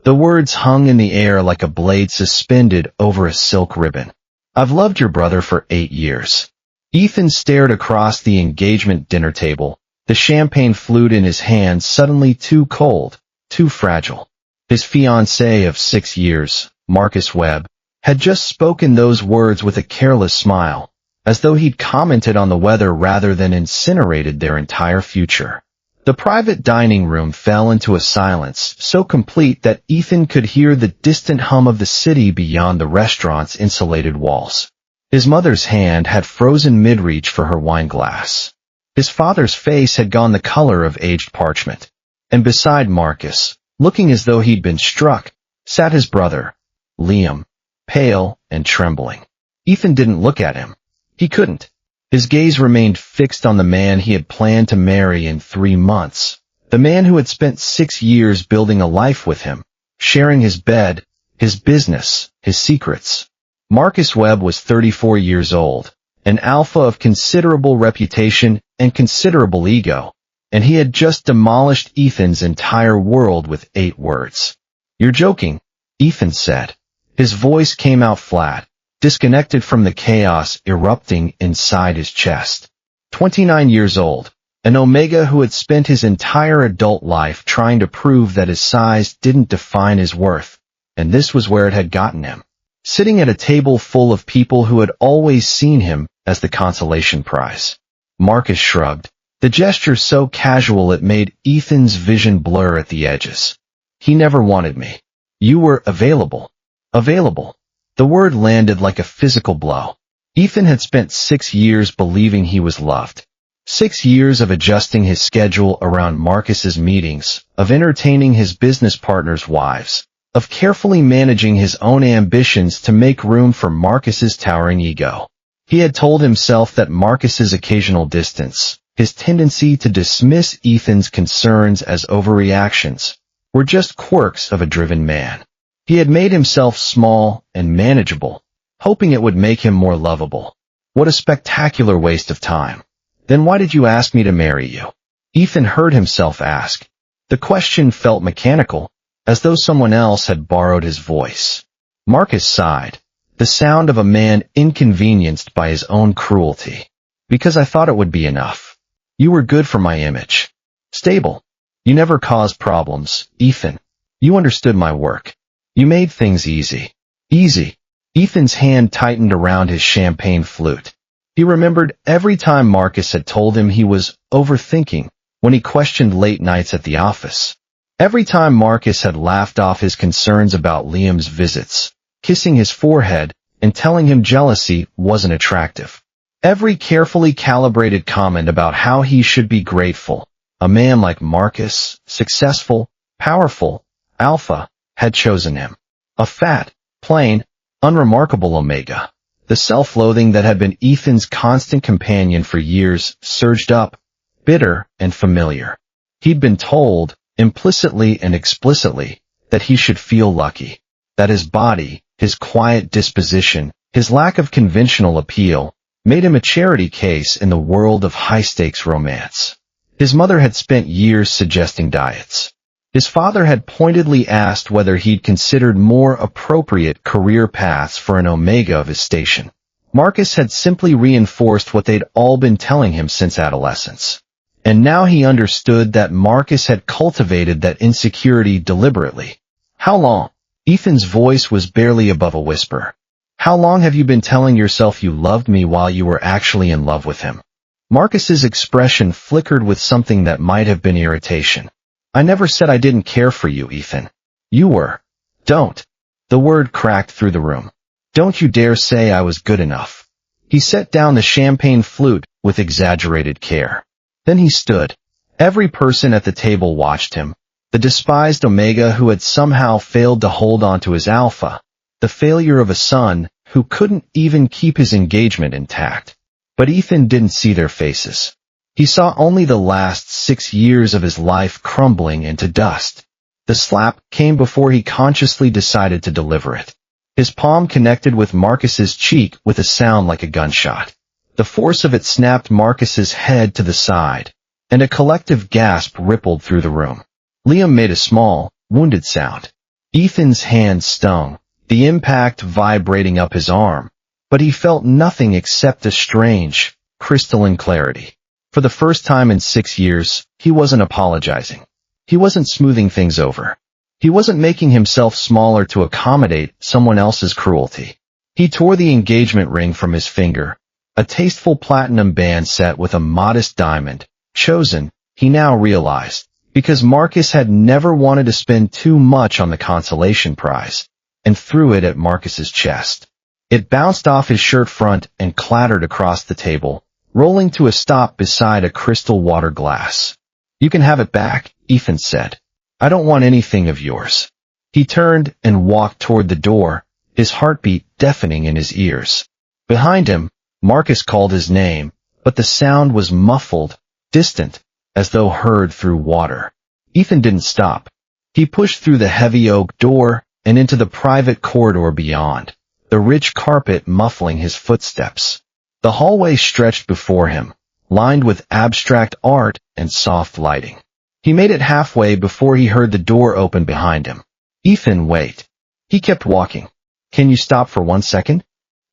The words hung in the air like a blade suspended over a silk ribbon. I've loved your brother for 8 years. Ethan stared across the engagement dinner table, the champagne flute in his hand suddenly too cold, too fragile. His fiancé of 6 years, Marcus Webb, had just spoken those words with a careless smile, as though he'd commented on the weather rather than incinerated their entire future. The private dining room fell into a silence so complete that Ethan could hear the distant hum of the city beyond the restaurant's insulated walls. His mother's hand had frozen mid-reach for her wine glass. His father's face had gone the color of aged parchment. And beside Marcus, looking as though he'd been struck, sat his brother, Liam, pale and trembling. Ethan didn't look at him. He couldn't. His gaze remained fixed on the man he had planned to marry in 3 months, the man who had spent 6 years building a life with him, sharing his bed, his business, his secrets. Marcus Webb was 34 years old, an alpha of considerable reputation and considerable ego, and he had just demolished Ethan's entire world with 8 words. "You're joking," Ethan said. His voice came out flat, disconnected from the chaos erupting inside his chest. 29 years old, an Omega who had spent his entire adult life trying to prove that his size didn't define his worth, and this was where it had gotten him. Sitting at a table full of people who had always seen him as the consolation prize. Marcus shrugged, the gesture so casual it made Ethan's vision blur at the edges. "He never wanted me. You were available." Available. The word landed like a physical blow. Ethan had spent 6 years believing he was loved. 6 years of adjusting his schedule around Marcus's meetings, of entertaining his business partners' wives, of carefully managing his own ambitions to make room for Marcus's towering ego. He had told himself that Marcus's occasional distance, his tendency to dismiss Ethan's concerns as overreactions, were just quirks of a driven man. He had made himself small and manageable, hoping it would make him more lovable. What a spectacular waste of time. Then why did you ask me to marry you? Ethan heard himself ask. The question felt mechanical, as though someone else had borrowed his voice. Marcus sighed, the sound of a man inconvenienced by his own cruelty. "Because I thought it would be enough. You were good for my image. Stable. You never caused problems, Ethan. You understood my work. You made things easy." Easy. Ethan's hand tightened around his champagne flute. He remembered every time Marcus had told him he was overthinking when he questioned late nights at the office. Every time Marcus had laughed off his concerns about Liam's visits, kissing his forehead and telling him jealousy wasn't attractive. Every carefully calibrated comment about how he should be grateful. A man like Marcus, successful, powerful, alpha, had chosen him. A fat, plain, unremarkable Omega. The self-loathing that had been Ethan's constant companion for years surged up, bitter and familiar. He'd been told, implicitly and explicitly, that he should feel lucky. That his body, his quiet disposition, his lack of conventional appeal, made him a charity case in the world of high-stakes romance. His mother had spent years suggesting diets. His father had pointedly asked whether he'd considered more appropriate career paths for an Omega of his station. Marcus had simply reinforced what they'd all been telling him since adolescence. And now he understood that Marcus had cultivated that insecurity deliberately. "How long?" Ethan's voice was barely above a whisper. "How long have you been telling yourself you loved me while you were actually in love with him?" Marcus's expression flickered with something that might have been irritation. "I never said I didn't care for you, Ethan. You were." "Don't." The word cracked through the room. "Don't you dare say I was good enough." He set down the champagne flute with exaggerated care. Then he stood. Every person at the table watched him. The despised Omega who had somehow failed to hold on to his alpha. The failure of a son who couldn't even keep his engagement intact. But Ethan didn't see their faces. He saw only the last 6 years of his life crumbling into dust. The slap came before he consciously decided to deliver it. His palm connected with Marcus's cheek with a sound like a gunshot. The force of it snapped Marcus's head to the side, and a collective gasp rippled through the room. Liam made a small, wounded sound. Ethan's hand stung, the impact vibrating up his arm, but he felt nothing except a strange, crystalline clarity. For the first time in 6 years, he wasn't apologizing. He wasn't smoothing things over. He wasn't making himself smaller to accommodate someone else's cruelty. He tore the engagement ring from his finger, a tasteful platinum band set with a modest diamond, chosen, he now realized, because Marcus had never wanted to spend too much on the consolation prize, and threw it at Marcus's chest. It bounced off his shirt front and clattered across the table, rolling to a stop beside a crystal water glass. "You can have it back," Ethan said. "I don't want anything of yours." He turned and walked toward the door, his heartbeat deafening in his ears. Behind him, Marcus called his name, but the sound was muffled, distant, as though heard through water. Ethan didn't stop. He pushed through the heavy oak door and into the private corridor beyond, the rich carpet muffling his footsteps. The hallway stretched before him, lined with abstract art and soft lighting. He made it halfway before he heard the door open behind him. "Ethan, wait." He kept walking. "Can you stop for 1 second?"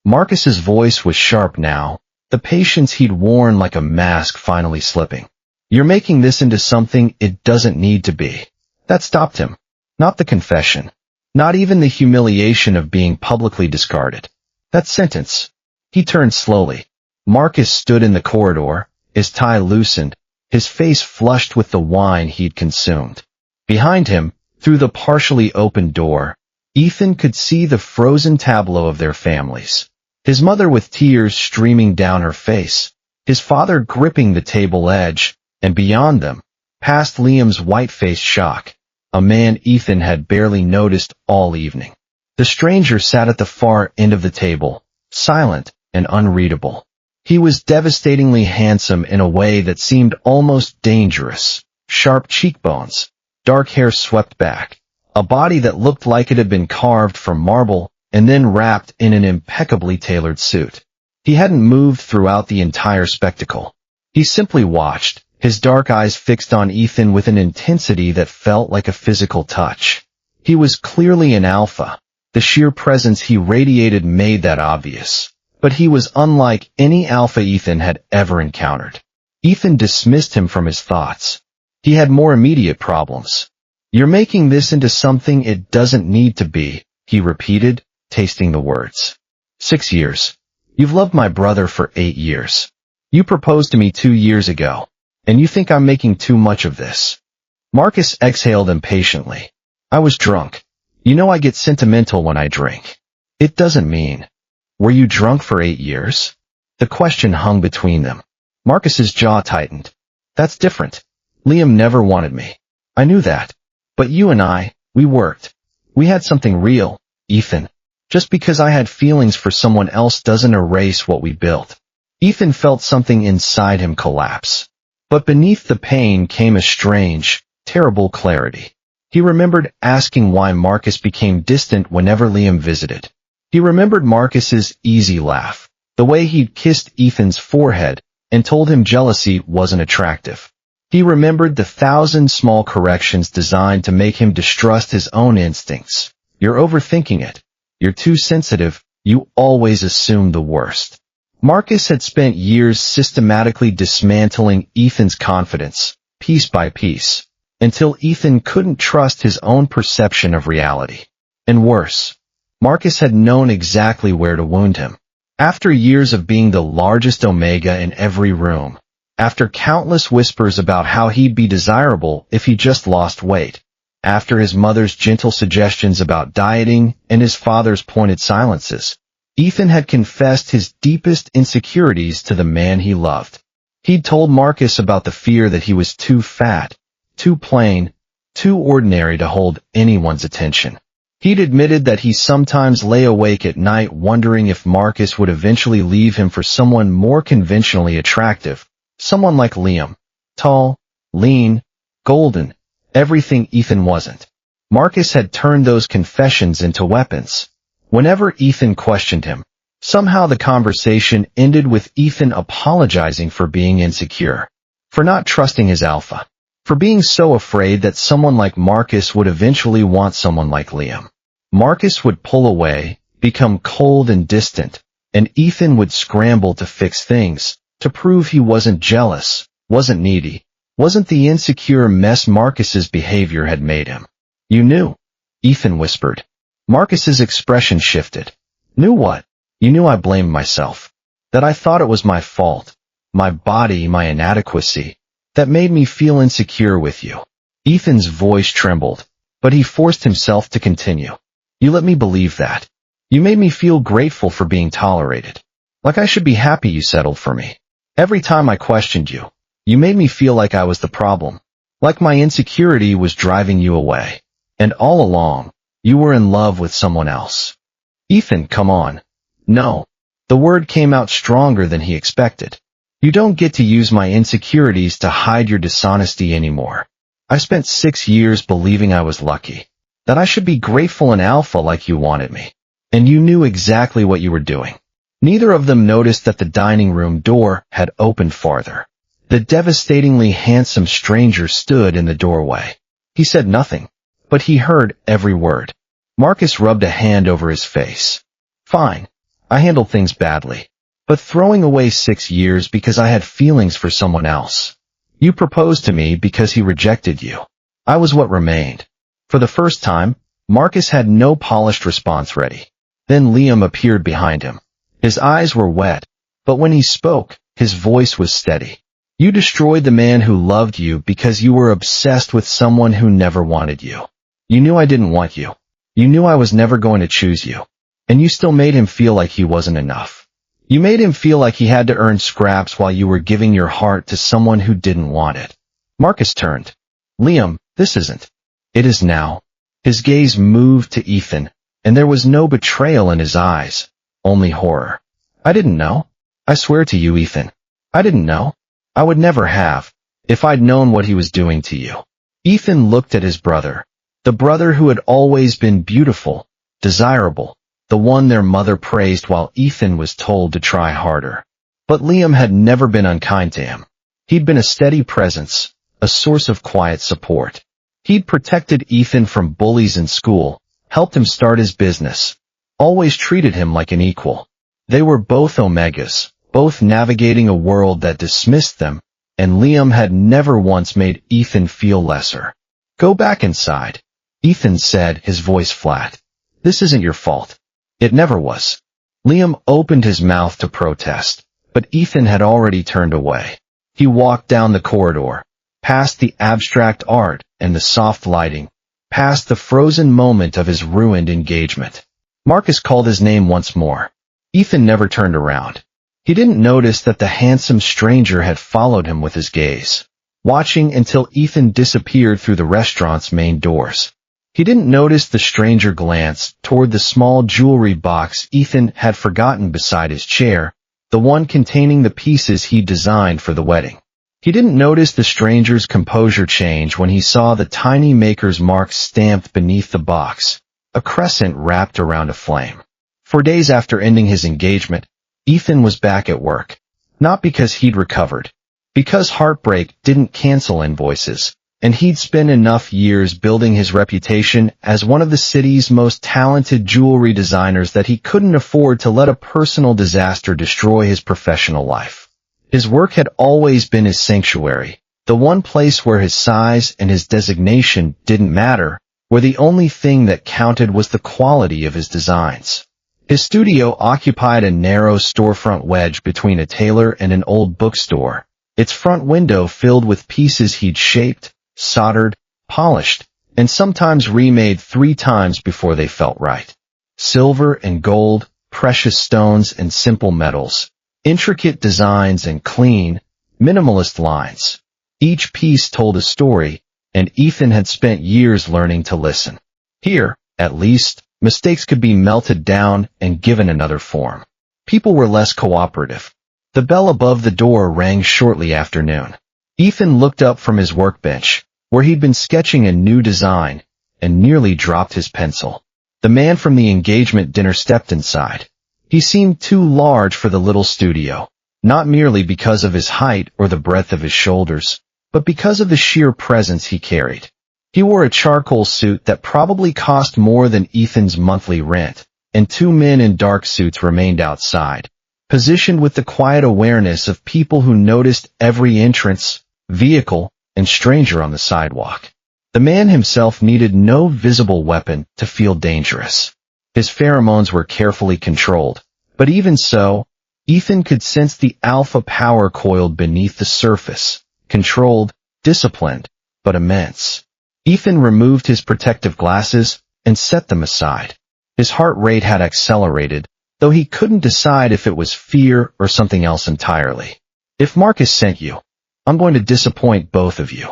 Marcus's voice was sharp now, the patience he'd worn like a mask finally slipping. "You're making this into something it doesn't need to be." That stopped him. Not the confession. Not even the humiliation of being publicly discarded. That sentence. He turned slowly. Marcus stood in the corridor, his tie loosened, his face flushed with the wine he'd consumed. Behind him, through the partially open door, Ethan could see the frozen tableau of their families. His mother with tears streaming down her face, his father gripping the table edge, and beyond them, past Liam's white-faced shock, a man Ethan had barely noticed all evening. The stranger sat at the far end of the table, silent and unreadable. He was devastatingly handsome in a way that seemed almost dangerous. Sharp cheekbones, dark hair swept back, a body that looked like it had been carved from marble and then wrapped in an impeccably tailored suit. He hadn't moved throughout the entire spectacle. He simply watched, his dark eyes fixed on Ethan with an intensity that felt like a physical touch. He was clearly an alpha. The sheer presence he radiated made that obvious. But he was unlike any alpha Ethan had ever encountered. Ethan dismissed him from his thoughts. He had more immediate problems. "You're making this into something it doesn't need to be," he repeated, tasting the words. 6 years. You've loved my brother for 8 years. You proposed to me 2 years ago, and you think I'm making too much of this. Marcus exhaled impatiently. I was drunk. You know I get sentimental when I drink. It doesn't mean. Were you drunk for 8 years? The question hung between them. Marcus's jaw tightened. That's different. Liam never wanted me. I knew that. But you and I, we worked. We had something real, Ethan. Just because I had feelings for someone else doesn't erase what we built. Ethan felt something inside him collapse. But beneath the pain came a strange, terrible clarity. He remembered asking why Marcus became distant whenever Liam visited. He remembered Marcus's easy laugh, the way he'd kissed Ethan's forehead and told him jealousy wasn't attractive. He remembered the 1,000 small corrections designed to make him distrust his own instincts. You're overthinking it. You're too sensitive. You always assume the worst. Marcus had spent years systematically dismantling Ethan's confidence, piece by piece, until Ethan couldn't trust his own perception of reality. And worse, Marcus had known exactly where to wound him. After years of being the largest omega in every room, after countless whispers about how he'd be desirable if he just lost weight, after his mother's gentle suggestions about dieting and his father's pointed silences, Ethan had confessed his deepest insecurities to the man he loved. He'd told Marcus about the fear that he was too fat, too plain, too ordinary to hold anyone's attention. He'd admitted that he sometimes lay awake at night wondering if Marcus would eventually leave him for someone more conventionally attractive, someone like Liam. Tall, lean, golden, everything Ethan wasn't. Marcus had turned those confessions into weapons. Whenever Ethan questioned him, somehow the conversation ended with Ethan apologizing for being insecure, for not trusting his alpha. For being so afraid that someone like Marcus would eventually want someone like Liam. Marcus would pull away, become cold and distant, and Ethan would scramble to fix things, to prove he wasn't jealous, wasn't needy, wasn't the insecure mess Marcus's behavior had made him. You knew, Ethan whispered. Marcus's expression shifted. Knew what? You knew I blamed myself. That I thought it was my fault, my body, my inadequacy, that made me feel insecure with you. Ethan's voice trembled, but he forced himself to continue. You let me believe that. You made me feel grateful for being tolerated. Like I should be happy you settled for me. Every time I questioned you, you made me feel like I was the problem. Like my insecurity was driving you away. And all along, you were in love with someone else. Ethan, come on. No. The word came out stronger than he expected. You don't get to use my insecurities to hide your dishonesty anymore. I spent 6 years believing I was lucky, that I should be grateful and alpha like you wanted me. And you knew exactly what you were doing. Neither of them noticed that the dining room door had opened farther. The devastatingly handsome stranger stood in the doorway. He said nothing, but he heard every word. Marcus rubbed a hand over his face. Fine, I handled things badly. But throwing away 6 years because I had feelings for someone else. You proposed to me because he rejected you. I was what remained. For the first time, Marcus had no polished response ready. Then Liam appeared behind him. His eyes were wet, but when he spoke, his voice was steady. You destroyed the man who loved you because you were obsessed with someone who never wanted you. You knew I didn't want you. You knew I was never going to choose you. And you still made him feel like he wasn't enough. You made him feel like he had to earn scraps while you were giving your heart to someone who didn't want it. Marcus turned. Liam, this isn't. It is now. His gaze moved to Ethan, and there was no betrayal in his eyes, only horror. I didn't know. I swear to you, Ethan. I didn't know. I would never have, if I'd known what he was doing to you. Ethan looked at his brother, the brother who had always been beautiful, desirable, the one their mother praised while Ethan was told to try harder. But Liam had never been unkind to him. He'd been a steady presence, a source of quiet support. He'd protected Ethan from bullies in school, helped him start his business, always treated him like an equal. They were both Omegas, both navigating a world that dismissed them, and Liam had never once made Ethan feel lesser. Go back inside, Ethan said, his voice flat. This isn't your fault. It never was. Liam opened his mouth to protest, but Ethan had already turned away. He walked down the corridor, past the abstract art and the soft lighting, past the frozen moment of his ruined engagement. Marcus called his name once more. Ethan never turned around. He didn't notice that the handsome stranger had followed him with his gaze, watching until Ethan disappeared through the restaurant's main doors. He didn't notice the stranger glance toward the small jewelry box Ethan had forgotten beside his chair, the one containing the pieces he'd designed for the wedding. He didn't notice the stranger's composure change when he saw the tiny maker's mark stamped beneath the box, a crescent wrapped around a flame. 4 days after ending his engagement, Ethan was back at work. Not because he'd recovered. Because heartbreak didn't cancel invoices, and he'd spent enough years building his reputation as one of the city's most talented jewelry designers that he couldn't afford to let a personal disaster destroy his professional life. His work had always been his sanctuary, the one place where his size and his designation didn't matter, where the only thing that counted was the quality of his designs. His studio occupied a narrow storefront wedge between a tailor and an old bookstore, its front window filled with pieces he'd shaped, soldered, polished, and sometimes remade 3 times before they felt right. Silver and gold, precious stones and simple metals, intricate designs and clean, minimalist lines. Each piece told a story, and Ethan had spent years learning to listen. Here, at least, mistakes could be melted down and given another form. People were less cooperative. The bell above the door rang shortly after noon. Ethan looked up from his workbench, where he'd been sketching a new design, and nearly dropped his pencil. The man from the engagement dinner stepped inside. He seemed too large for the little studio, not merely because of his height or the breadth of his shoulders, but because of the sheer presence he carried. He wore a charcoal suit that probably cost more than Ethan's monthly rent, and two men in dark suits remained outside, positioned with the quiet awareness of people who noticed every entrance, vehicle, and stranger on the sidewalk. The man himself needed no visible weapon to feel dangerous. His pheromones were carefully controlled, but even so, Ethan could sense the alpha power coiled beneath the surface, controlled, disciplined, but immense. Ethan removed his protective glasses and set them aside. His heart rate had accelerated, though he couldn't decide if it was fear or something else entirely. If Marcus sent you, I'm going to disappoint both of you.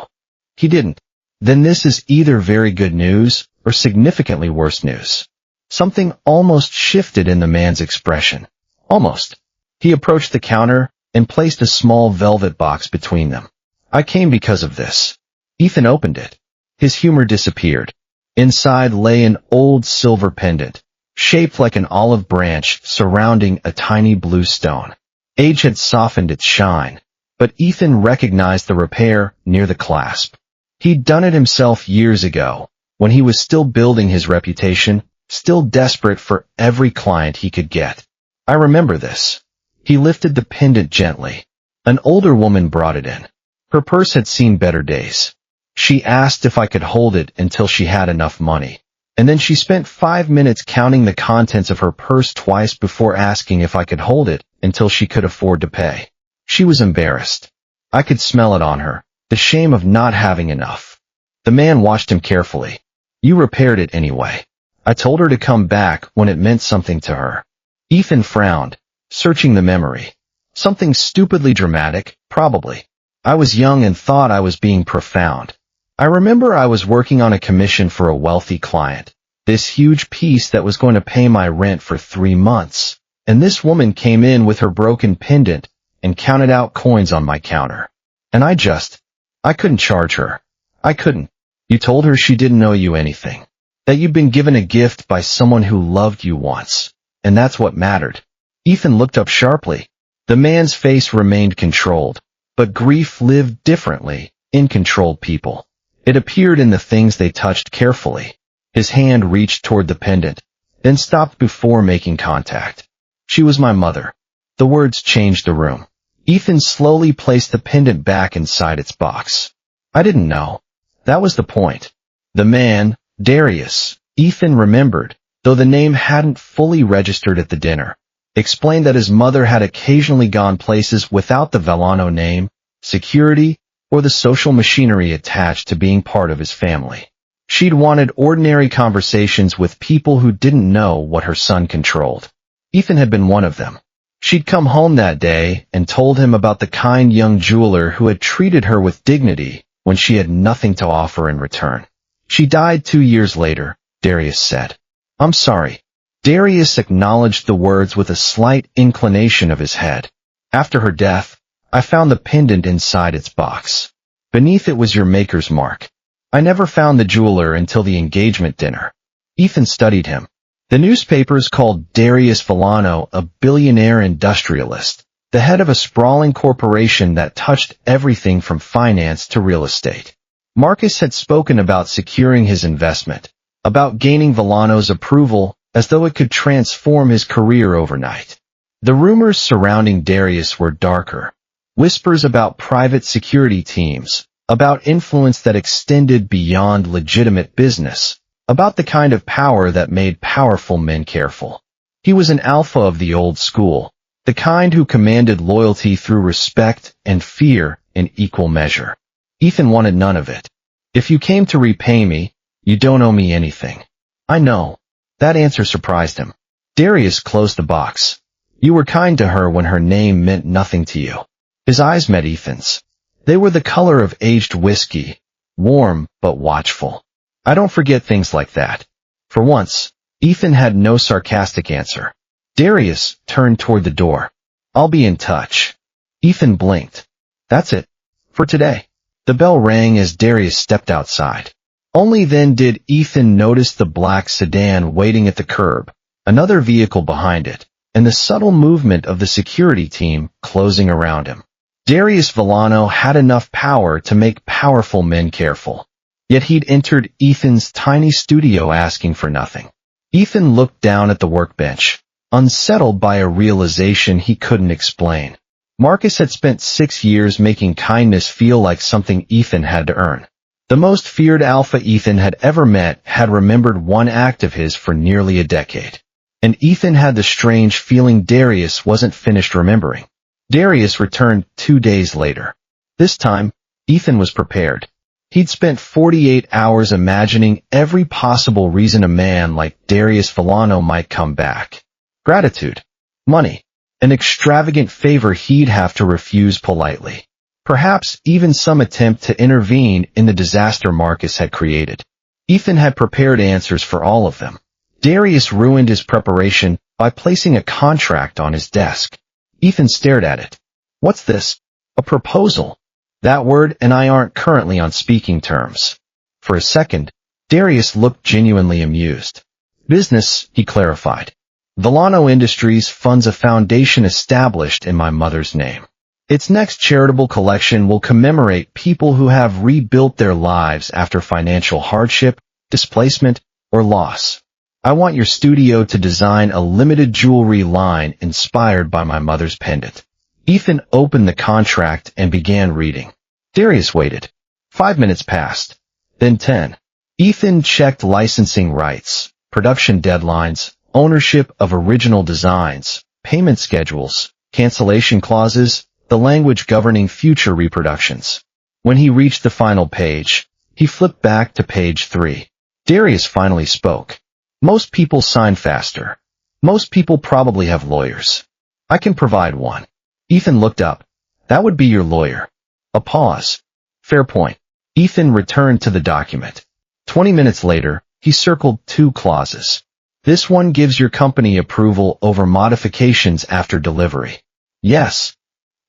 He didn't. Then this is either very good news or significantly worse news. Something almost shifted in the man's expression. Almost. He approached the counter and placed a small velvet box between them. I came because of this. Ethan opened it. His humor disappeared. Inside lay an old silver pendant, shaped like an olive branch surrounding a tiny blue stone. Age had softened its shine, but Ethan recognized the repair near the clasp. He'd done it himself years ago, when he was still building his reputation, still desperate for every client he could get. I remember this. He lifted the pendant gently. An older woman brought it in. Her purse had seen better days. She asked if I could hold it until she had enough money, and then she spent 5 minutes counting the contents of her purse twice before asking if I could hold it until she could afford to pay. She was embarrassed. I could smell it on her, the shame of not having enough. The man watched him carefully. You repaired it anyway. I told her to come back when it meant something to her. Ethan frowned, searching the memory. Something stupidly dramatic, probably. I was young and thought I was being profound. I remember I was working on a commission for a wealthy client, this huge piece that was going to pay my rent for 3 months, and this woman came in with her broken pendant and counted out coins on my counter. And I couldn't charge her. I couldn't. You told her she didn't owe you anything, that you'd been given a gift by someone who loved you once, and that's what mattered. Ethan looked up sharply. The man's face remained controlled, but grief lived differently in controlled people. It appeared in the things they touched carefully. His hand reached toward the pendant, then stopped before making contact. She was my mother. The words changed the room. Ethan slowly placed the pendant back inside its box. I didn't know. That was the point. The man, Darius, Ethan remembered, though the name hadn't fully registered at the dinner, explained that his mother had occasionally gone places without the Vellano name, security, or the social machinery attached to being part of his family. She'd wanted ordinary conversations with people who didn't know what her son controlled. Ethan had been one of them. She'd come home that day and told him about the kind young jeweler who had treated her with dignity when she had nothing to offer in return. She died 2 years later, Darius said. I'm sorry. Darius acknowledged the words with a slight inclination of his head. After her death, I found the pendant inside its box. Beneath it was your maker's mark. I never found the jeweler until the engagement dinner. Ethan studied him. The newspapers called Darius Vellano a billionaire industrialist, the head of a sprawling corporation that touched everything from finance to real estate. Marcus had spoken about securing his investment, about gaining Vellano's approval as though it could transform his career overnight. The rumors surrounding Darius were darker. Whispers about private security teams, about influence that extended beyond legitimate business, about the kind of power that made powerful men careful. He was an alpha of the old school, the kind who commanded loyalty through respect and fear in equal measure. Ethan wanted none of it. If you came to repay me, you don't owe me anything. I know. That answer surprised him. Darius closed the box. You were kind to her when her name meant nothing to you. His eyes met Ethan's. They were the color of aged whiskey, warm but watchful. I don't forget things like that. For once, Ethan had no sarcastic answer. Darius turned toward the door. I'll be in touch. Ethan blinked. That's it. For today. The bell rang as Darius stepped outside. Only then did Ethan notice the black sedan waiting at the curb, another vehicle behind it, and the subtle movement of the security team closing around him. Darius Villano had enough power to make powerful men careful. Yet he'd entered Ethan's tiny studio asking for nothing. Ethan looked down at the workbench, unsettled by a realization he couldn't explain. Marcus had spent 6 years making kindness feel like something Ethan had to earn. The most feared alpha Ethan had ever met had remembered one act of his for nearly a decade. And Ethan had the strange feeling Darius wasn't finished remembering. Darius returned 2 days later. This time, Ethan was prepared. He'd spent 48 hours imagining every possible reason a man like Darius Villano might come back. Gratitude, money, an extravagant favor he'd have to refuse politely. Perhaps even some attempt to intervene in the disaster Marcus had created. Ethan had prepared answers for all of them. Darius ruined his preparation by placing a contract on his desk. Ethan stared at it. What's this? A proposal? That word and I aren't currently on speaking terms. For a second, Darius looked genuinely amused. Business, he clarified. Villano Industries funds a foundation established in my mother's name. Its next charitable collection will commemorate people who have rebuilt their lives after financial hardship, displacement, or loss. I want your studio to design a limited jewelry line inspired by my mother's pendant. Ethan opened the contract and began reading. Darius waited. 5 minutes passed. Then 10. Ethan checked licensing rights, production deadlines, ownership of original designs, payment schedules, cancellation clauses, the language governing future reproductions. When he reached the final page, he flipped back to page 3. Darius finally spoke. Most people sign faster. Most people probably have lawyers. I can provide one. Ethan looked up. That would be your lawyer. A pause. Fair point. Ethan returned to the document. 20 minutes later, he circled 2 clauses. This one gives your company approval over modifications after delivery. Yes.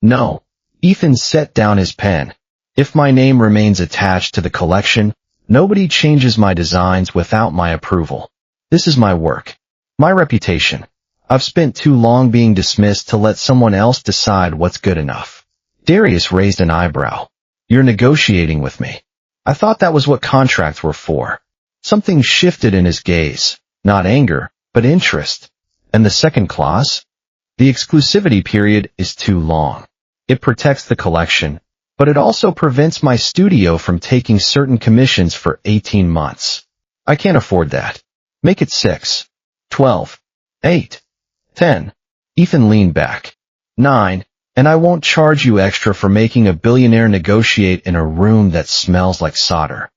No. Ethan set down his pen. If my name remains attached to the collection, nobody changes my designs without my approval. This is my work. My reputation. I've spent too long being dismissed to let someone else decide what's good enough. Darius raised an eyebrow. You're negotiating with me. I thought that was what contracts were for. Something shifted in his gaze. Not anger, but interest. And the second clause? The exclusivity period is too long. It protects the collection, but it also prevents my studio from taking certain commissions for 18 months. I can't afford that. Make it 6, 12, 8, 10. Ethan leaned back. 9, and I won't charge you extra for making a billionaire negotiate in a room that smells like solder.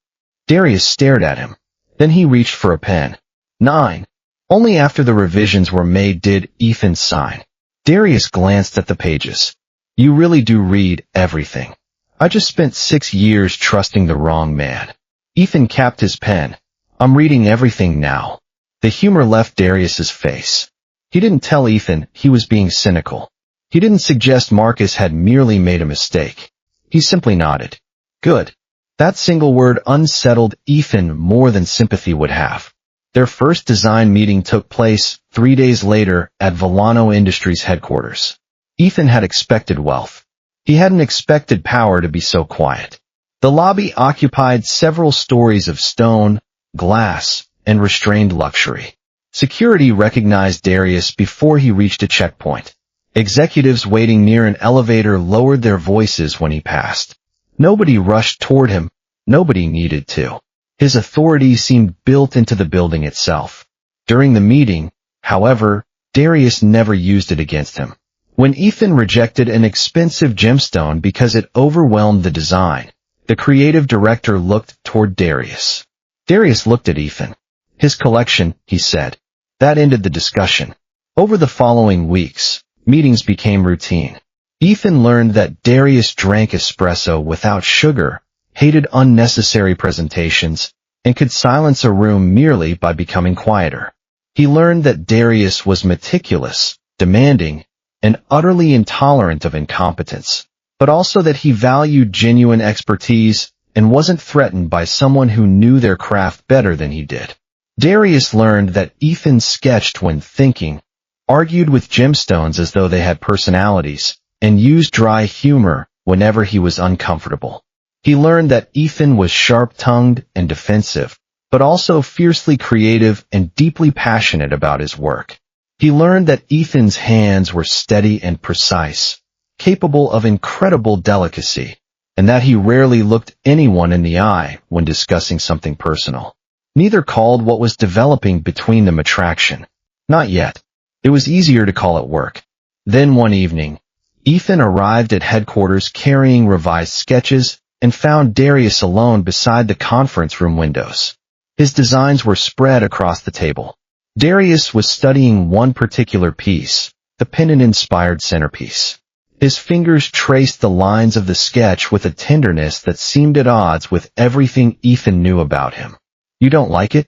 Darius stared at him. Then he reached for a pen. 9. Only after the revisions were made did Ethan sign. Darius glanced at the pages. You really do read everything. I just spent 6 years trusting the wrong man. Ethan capped his pen. I'm reading everything now. The humor left Darius's face. He didn't tell Ethan he was being cynical. He didn't suggest Marcus had merely made a mistake. He simply nodded. Good. That single word unsettled Ethan more than sympathy would have. Their first design meeting took place 3 days later at Villano Industries headquarters. Ethan had expected wealth. He hadn't expected power to be so quiet. The lobby occupied several stories of stone, glass, and restrained luxury. Security recognized Darius before he reached a checkpoint. Executives waiting near an elevator lowered their voices when he passed. Nobody rushed toward him. Nobody needed to. His authority seemed built into the building itself. During the meeting, however, Darius never used it against him. When Ethan rejected an expensive gemstone because it overwhelmed the design, the creative director looked toward Darius. Darius looked at Ethan. His collection, he said. That ended the discussion. Over the following weeks, meetings became routine. Ethan learned that Darius drank espresso without sugar, hated unnecessary presentations, and could silence a room merely by becoming quieter. He learned that Darius was meticulous, demanding, and utterly intolerant of incompetence, but also that he valued genuine expertise and wasn't threatened by someone who knew their craft better than he did. Darius learned that Ethan sketched when thinking, argued with gemstones as though they had personalities, and used dry humor whenever he was uncomfortable. He learned that Ethan was sharp-tongued and defensive, but also fiercely creative and deeply passionate about his work. He learned that Ethan's hands were steady and precise, capable of incredible delicacy, and that he rarely looked anyone in the eye when discussing something personal. Neither called what was developing between them attraction. Not yet. It was easier to call it work. Then one evening, Ethan arrived at headquarters carrying revised sketches and found Darius alone beside the conference room windows. His designs were spread across the table. Darius was studying one particular piece, the pendant-inspired centerpiece. His fingers traced the lines of the sketch with a tenderness that seemed at odds with everything Ethan knew about him. "You don't like it?"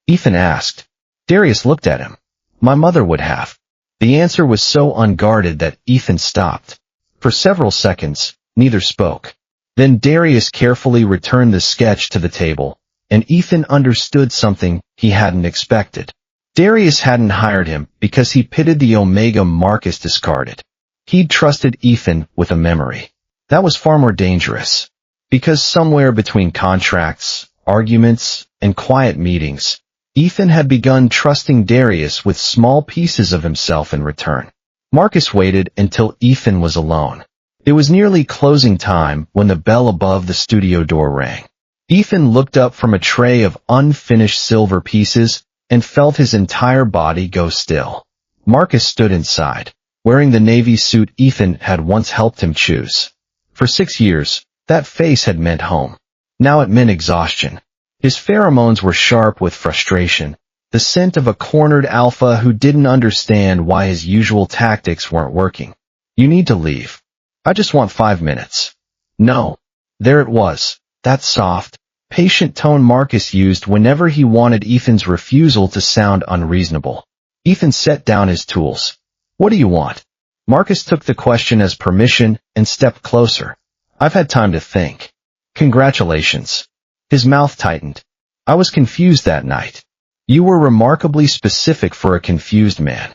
Ethan asked. Darius looked at him. "My mother would have." The answer was so unguarded that Ethan stopped. For several seconds, neither spoke. Then Darius carefully returned the sketch to the table, and Ethan understood something he hadn't expected. Darius hadn't hired him because he pitted the Omega Marcus discarded. He'd trusted Ethan with a memory. That was far more dangerous. Because somewhere between contracts, arguments, and quiet meetings, Ethan had begun trusting Darius with small pieces of himself in return. Marcus waited until Ethan was alone. It was nearly closing time when the bell above the studio door rang. Ethan looked up from a tray of unfinished silver pieces and felt his entire body go still. Marcus stood inside, wearing the navy suit Ethan had once helped him choose. For 6 years, that face had meant home. Now it meant exhaustion. His pheromones were sharp with frustration, the scent of a cornered alpha who didn't understand why his usual tactics weren't working. "You need to leave. I just want 5 minutes." "No." There it was, that soft, patient tone Marcus used whenever he wanted Ethan's refusal to sound unreasonable. Ethan set down his tools. "What do you want?" Marcus took the question as permission and stepped closer. "I've had time to think." "Congratulations." His mouth tightened. "I was confused that night. You were remarkably specific for a confused man.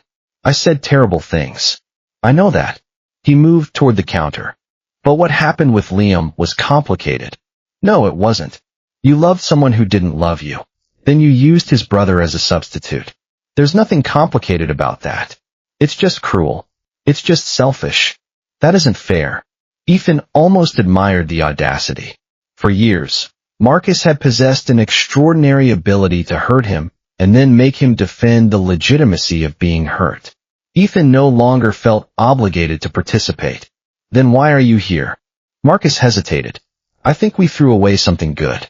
I said terrible things." "I know that." He moved toward the counter. "But what happened with Liam was complicated." "No, it wasn't. You loved someone who didn't love you. Then you used his brother as a substitute. There's nothing complicated about that. It's just cruel. It's just selfish. That isn't fair." Ethan almost admired the audacity. For years, Marcus had possessed an extraordinary ability to hurt him and then make him defend the legitimacy of being hurt. Ethan no longer felt obligated to participate. "Then why are you here?" Marcus hesitated. "I think we threw away something good.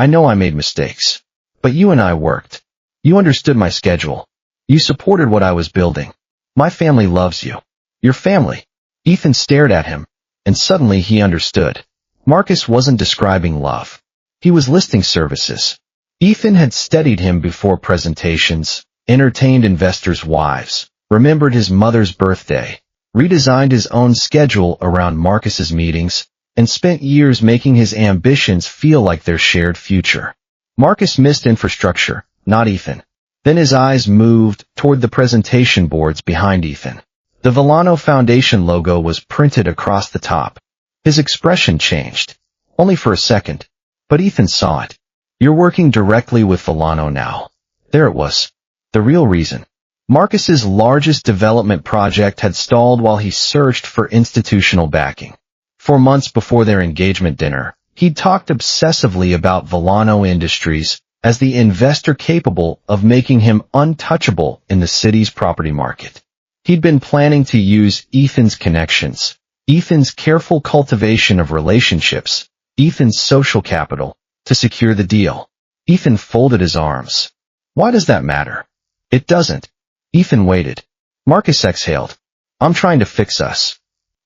I know I made mistakes. But you and I worked. You understood my schedule. You supported what I was building. My family loves you. Your family." Ethan stared at him, and suddenly he understood. Marcus wasn't describing love. He was listing services. Ethan had studied him before presentations, entertained investors' wives, remembered his mother's birthday, redesigned his own schedule around Marcus's meetings, and spent years making his ambitions feel like their shared future. Marcus missed infrastructure, not Ethan. Then his eyes moved toward the presentation boards behind Ethan. The Villano Foundation logo was printed across the top. His expression changed. Only for a second. But Ethan saw it. "You're working directly with Villano now." There it was. The real reason. Marcus's largest development project had stalled while he searched for institutional backing. 4 months before their engagement dinner, he'd talked obsessively about Villano Industries as the investor capable of making him untouchable in the city's property market. He'd been planning to use Ethan's connections, Ethan's careful cultivation of relationships, Ethan's social capital, to secure the deal. Ethan folded his arms. "Why does that matter?" "It doesn't." Ethan waited. Marcus exhaled. "I'm trying to fix us."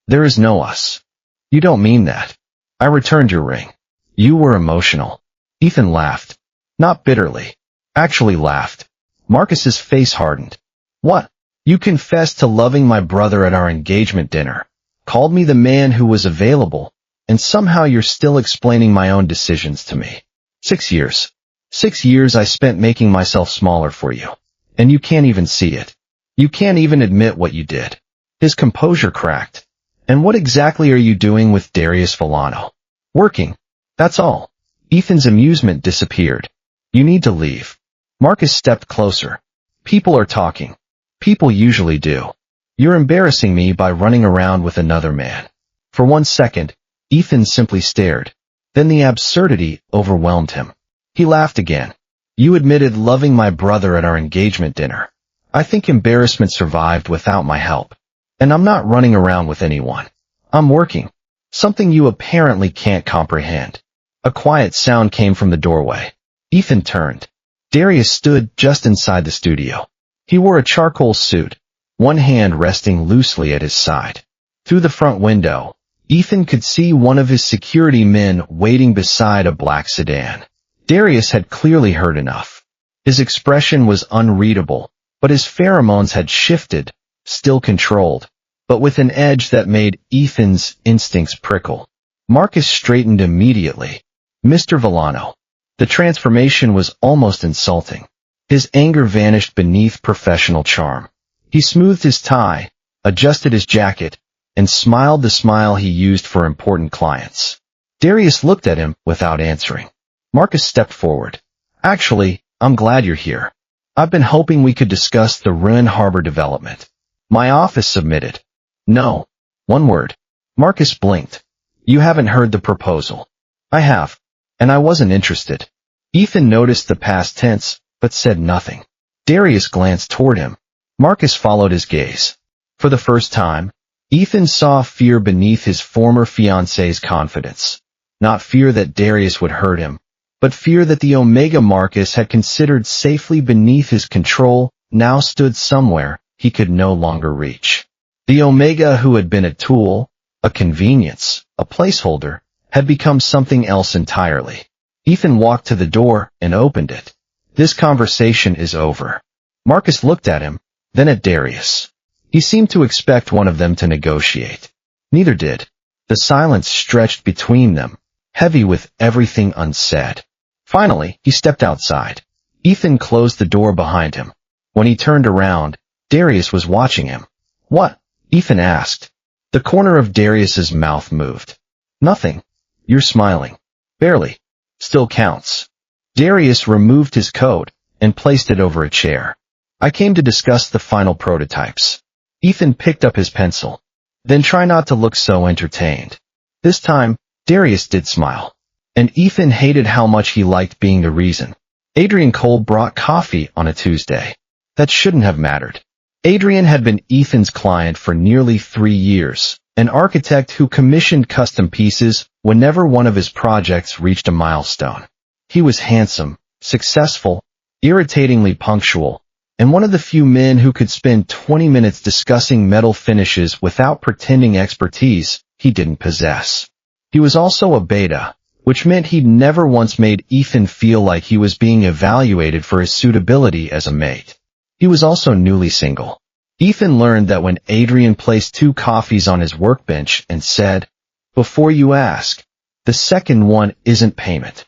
"There is no us." "You don't mean that." "I returned your ring." "You were emotional." Ethan laughed. Not bitterly. Actually laughed. Marcus's face hardened. "What? You confessed to loving my brother at our engagement dinner, called me the man who was available, and somehow you're still explaining my own decisions to me. 6 years. 6 years I spent making myself smaller for you. And you can't even see it. You can't even admit what you did." His composure cracked. And what exactly are you doing with Darius Villano? Working. That's all. Ethan's amusement disappeared. You need to leave. Marcus stepped closer. People are talking. People usually do. You're embarrassing me by running around with another man. For 1 second, Ethan simply stared. Then the absurdity overwhelmed him. He laughed again. You admitted loving my brother at our engagement dinner. I think embarrassment survived without my help. And I'm not running around with anyone. I'm working. Something you apparently can't comprehend. A quiet sound came from the doorway. Ethan turned. Darius stood just inside the studio. He wore a charcoal suit, one hand resting loosely at his side. Through the front window, Ethan could see one of his security men waiting beside a black sedan. Darius had clearly heard enough. His expression was unreadable, but his pheromones had shifted, still controlled, but with an edge that made Ethan's instincts prickle. Marcus straightened immediately. Mr. Villano. The transformation was almost insulting. His anger vanished beneath professional charm. He smoothed his tie, adjusted his jacket, and smiled the smile he used for important clients. Darius looked at him without answering. Marcus stepped forward. Actually, I'm glad you're here. I've been hoping we could discuss the Ruin Harbor development. My office submitted. No. One word. Marcus blinked. You haven't heard the proposal. I have. And I wasn't interested. Ethan noticed the past tense, but said nothing. Darius glanced toward him. Marcus followed his gaze. For the first time, Ethan saw fear beneath his former fiancé's confidence. Not fear that Darius would hurt him, but fear that the Omega Marcus had considered safely beneath his control now stood somewhere he could no longer reach. The Omega who had been a tool, a convenience, a placeholder, had become something else entirely. Ethan walked to the door and opened it. This conversation is over. Marcus looked at him, then at Darius. He seemed to expect one of them to negotiate. Neither did. The silence stretched between them, heavy with everything unsaid. Finally, he stepped outside. Ethan closed the door behind him. When he turned around, Darius was watching him. What? Ethan asked. The corner of Darius's mouth moved. Nothing. You're smiling. Barely. Still counts. Darius removed his coat and placed it over a chair. I came to discuss the final prototypes. Ethan picked up his pencil. Then try not to look so entertained. This time, Darius did smile. And Ethan hated how much he liked being the reason. Adrian Cole brought coffee on a Tuesday. That shouldn't have mattered. Adrian had been Ethan's client for nearly 3 years, an architect who commissioned custom pieces whenever one of his projects reached a milestone. He was handsome, successful, irritatingly punctual, and one of the few men who could spend 20 minutes discussing metal finishes without pretending expertise he didn't possess. He was also a beta, which meant he'd never once made Ethan feel like he was being evaluated for his suitability as a mate. He was also newly single. Ethan learned that when Adrian placed 2 coffees on his workbench and said, "Before you ask, the second one isn't payment."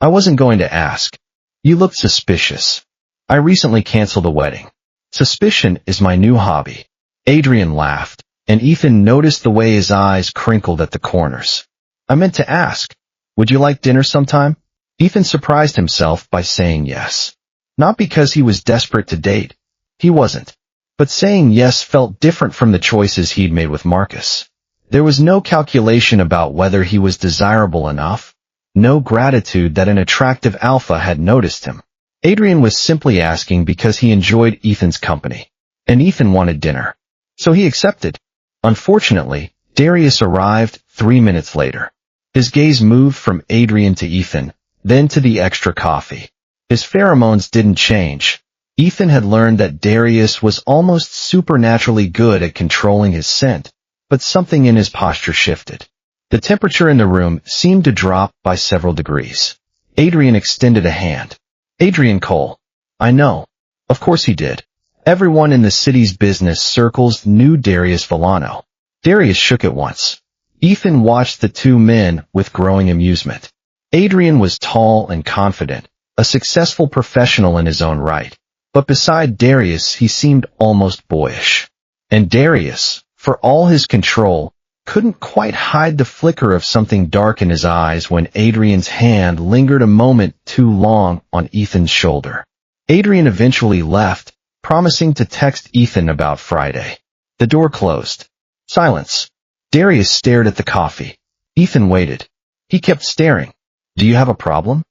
I wasn't going to ask. You looked suspicious. I recently canceled a wedding. Suspicion is my new hobby. Adrian laughed, and Ethan noticed the way his eyes crinkled at the corners. I meant to ask, would you like dinner sometime? Ethan surprised himself by saying yes. Not because he was desperate to date. He wasn't. But saying yes felt different from the choices he'd made with Marcus. There was no calculation about whether he was desirable enough, no gratitude that an attractive alpha had noticed him. Adrian was simply asking because he enjoyed Ethan's company, and Ethan wanted dinner. So he accepted. Unfortunately, Darius arrived 3 minutes later. His gaze moved from Adrian to Ethan, then to the extra coffee. His pheromones didn't change. Ethan had learned that Darius was almost supernaturally good at controlling his scent, but something in his posture shifted. The temperature in the room seemed to drop by several degrees. Adrian extended a hand. Adrian Cole. I know. Of course he did. Everyone in the city's business circles knew Darius Villano. Darius shook it once. Ethan watched the 2 men with growing amusement. Adrian was tall and confident, a successful professional in his own right. But beside Darius he seemed almost boyish. And Darius, for all his control, couldn't quite hide the flicker of something dark in his eyes when Adrian's hand lingered a moment too long on Ethan's shoulder. Adrian eventually left, promising to text Ethan about Friday. The door closed. Silence. Darius stared at the coffee. Ethan waited. He kept staring. Do you have a problem?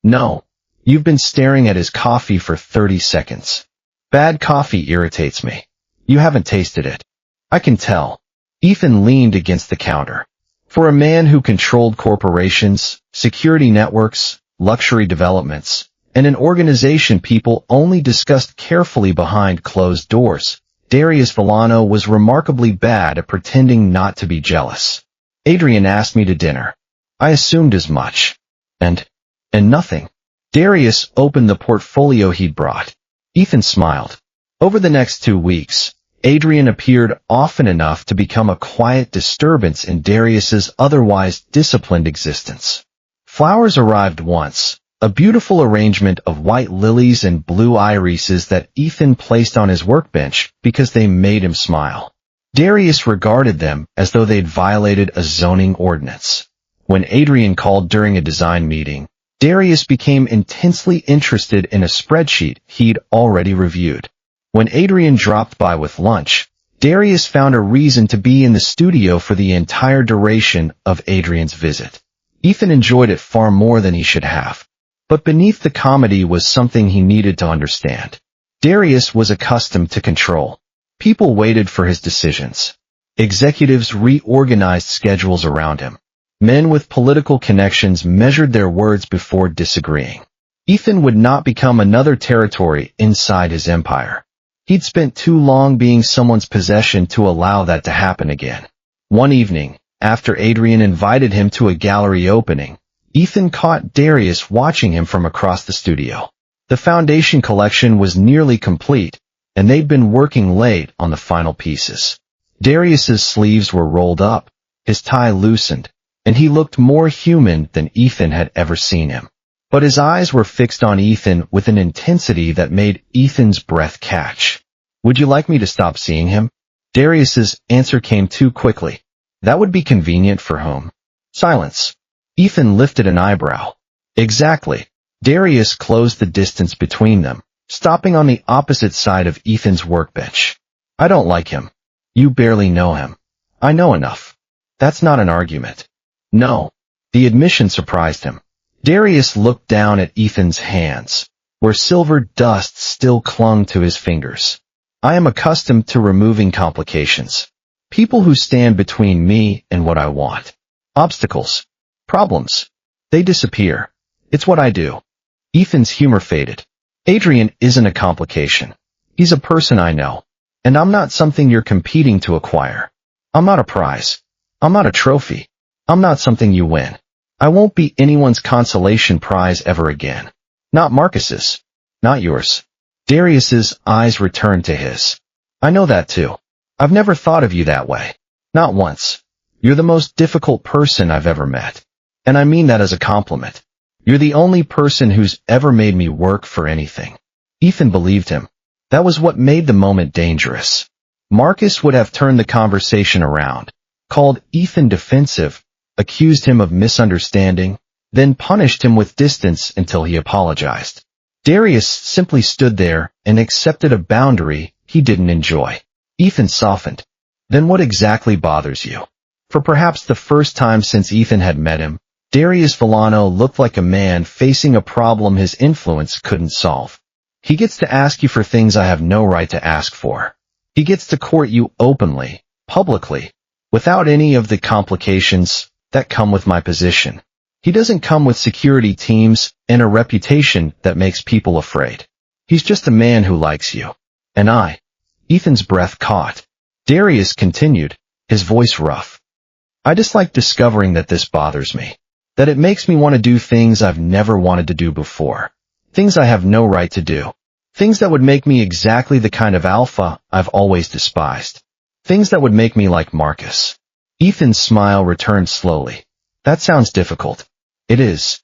No. You've been staring at his coffee for 30 seconds. Bad coffee irritates me. You haven't tasted it. I can tell. Ethan leaned against the counter. For a man who controlled corporations, security networks, luxury developments, and an organization people only discussed carefully behind closed doors, Darius Villano was remarkably bad at pretending not to be jealous. Adrian asked me to dinner. I assumed as much. And nothing. Darius opened the portfolio he'd brought. Ethan smiled. Over the next 2 weeks, Adrian appeared often enough to become a quiet disturbance in Darius's otherwise disciplined existence. Flowers arrived once, a beautiful arrangement of white lilies and blue irises that Ethan placed on his workbench because they made him smile. Darius regarded them as though they'd violated a zoning ordinance. When Adrian called during a design meeting, Darius became intensely interested in a spreadsheet he'd already reviewed. When Adrian dropped by with lunch, Darius found a reason to be in the studio for the entire duration of Adrian's visit. Ethan enjoyed it far more than he should have. But beneath the comedy was something he needed to understand. Darius was accustomed to control. People waited for his decisions. Executives reorganized schedules around him. Men with political connections measured their words before disagreeing. Ethan would not become another territory inside his empire. He'd spent too long being someone's possession to allow that to happen again. One evening, after Adrian invited him to a gallery opening, Ethan caught Darius watching him from across the studio. The foundation collection was nearly complete, and they'd been working late on the final pieces. Darius's sleeves were rolled up, his tie loosened, and he looked more human than Ethan had ever seen him. But his eyes were fixed on Ethan with an intensity that made Ethan's breath catch. Would you like me to stop seeing him? Darius's answer came too quickly. That would be convenient for whom? Silence. Ethan lifted an eyebrow. Exactly. Darius closed the distance between them, stopping on the opposite side of Ethan's workbench. I don't like him. You barely know him. I know enough. That's not an argument. No. The admission surprised him. Darius looked down at Ethan's hands, where silver dust still clung to his fingers. I am accustomed to removing complications. People who stand between me and what I want. Obstacles. Problems. They disappear. It's what I do. Ethan's humor faded. Adrian isn't a complication. He's a person I know. And I'm not something you're competing to acquire. I'm not a prize. I'm not a trophy. I'm not something you win. I won't be anyone's consolation prize ever again. Not Marcus's. Not yours. Darius's eyes returned to his. I know that too. I've never thought of you that way. Not once. You're the most difficult person I've ever met. And I mean that as a compliment. You're the only person who's ever made me work for anything. Ethan believed him. That was what made the moment dangerous. Marcus would have turned the conversation around, called Ethan defensive, accused him of misunderstanding, then punished him with distance until he apologized. Darius simply stood there and accepted a boundary he didn't enjoy. Ethan softened. Then what exactly bothers you? For perhaps the first time since Ethan had met him, Darius Villano looked like a man facing a problem his influence couldn't solve. He gets to ask you for things I have no right to ask for. He gets to court you openly, publicly, without any of the complications that come with my position. He doesn't come with security teams and a reputation that makes people afraid. He's just a man who likes you. And I. Ethan's breath caught. Darius continued, his voice rough. I dislike discovering that this bothers me. That it makes me want to do things I've never wanted to do before. Things I have no right to do. Things that would make me exactly the kind of alpha I've always despised. Things that would make me like Marcus. Ethan's smile returned slowly. That sounds difficult. It is.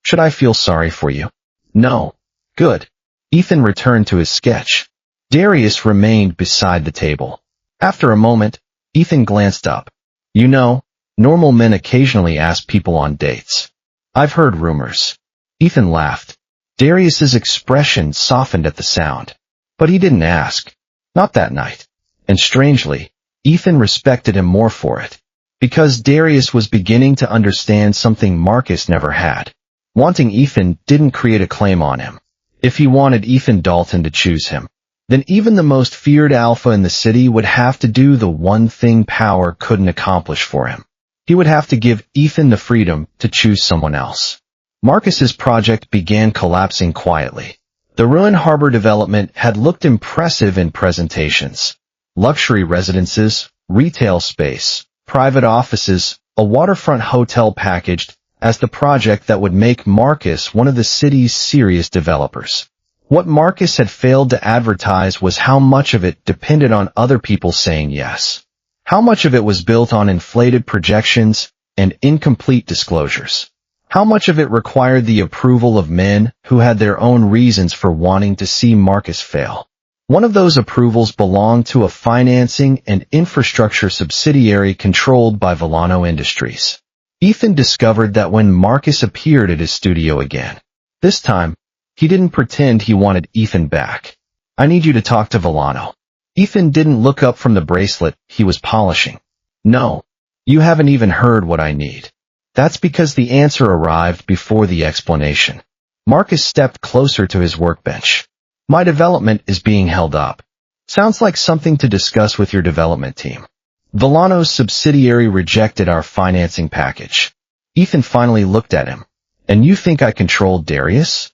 Should I feel sorry for you? No. Good. Ethan returned to his sketch. Darius remained beside the table. After a moment, Ethan glanced up. You know, normal men occasionally ask people on dates. I've heard rumors. Ethan laughed. Darius's expression softened at the sound. But he didn't ask. Not that night. And strangely, Ethan respected him more for it. Because Darius was beginning to understand something Marcus never had. Wanting Ethan didn't create a claim on him. If he wanted Ethan Dalton to choose him, then even the most feared alpha in the city would have to do the one thing power couldn't accomplish for him. He would have to give Ethan the freedom to choose someone else. Marcus's project began collapsing quietly. The Ruin Harbor development had looked impressive in presentations. Luxury residences, retail space, private offices, a waterfront hotel packaged as the project that would make Marcus one of the city's serious developers. What Marcus had failed to advertise was how much of it depended on other people saying yes. How much of it was built on inflated projections and incomplete disclosures. How much of it required the approval of men who had their own reasons for wanting to see Marcus fail. One of those approvals belonged to a financing and infrastructure subsidiary controlled by Villano Industries. Ethan discovered that when Marcus appeared at his studio again, this time, he didn't pretend he wanted Ethan back. I need you to talk to Villano. Ethan didn't look up from the bracelet he was polishing. No, you haven't even heard what I need. That's because the answer arrived before the explanation. Marcus stepped closer to his workbench. My development is being held up. Sounds like something to discuss with your development team. Villano's subsidiary rejected our financing package. Ethan finally looked at him. And you think I controlled Darius?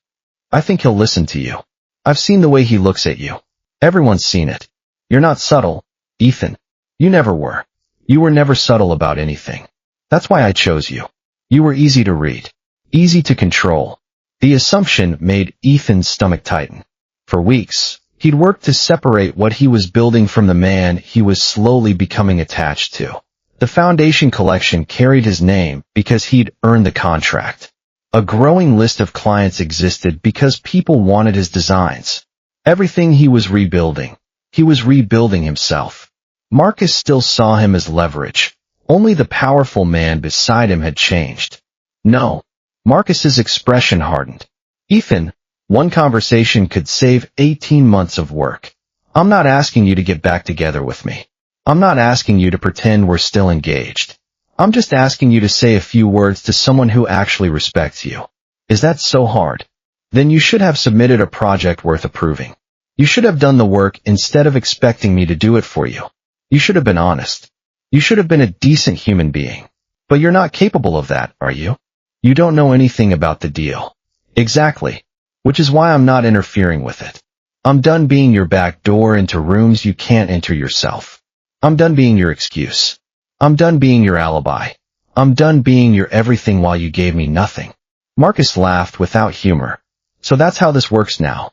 I think he'll listen to you. I've seen the way he looks at you. Everyone's seen it. You're not subtle, Ethan. You never were. You were never subtle about anything. That's why I chose you. You were easy to read. Easy to control. The assumption made Ethan's stomach tighten. For weeks, he'd worked to separate what he was building from the man he was slowly becoming attached to. The Foundation collection carried his name because he'd earned the contract. A growing list of clients existed because people wanted his designs. Everything he was rebuilding himself. Marcus still saw him as leverage. Only the powerful man beside him had changed. No. Marcus's expression hardened. Ethan, one conversation could save 18 months of work. I'm not asking you to get back together with me. I'm not asking you to pretend we're still engaged. I'm just asking you to say a few words to someone who actually respects you. Is that so hard? Then you should have submitted a project worth approving. You should have done the work instead of expecting me to do it for you. You should have been honest. You should have been a decent human being. But you're not capable of that, are you? You don't know anything about the deal. Exactly. Which is why I'm not interfering with it. I'm done being your back door into rooms you can't enter yourself. I'm done being your excuse. I'm done being your alibi. I'm done being your everything while you gave me nothing. Marcus laughed without humor. So that's how this works now.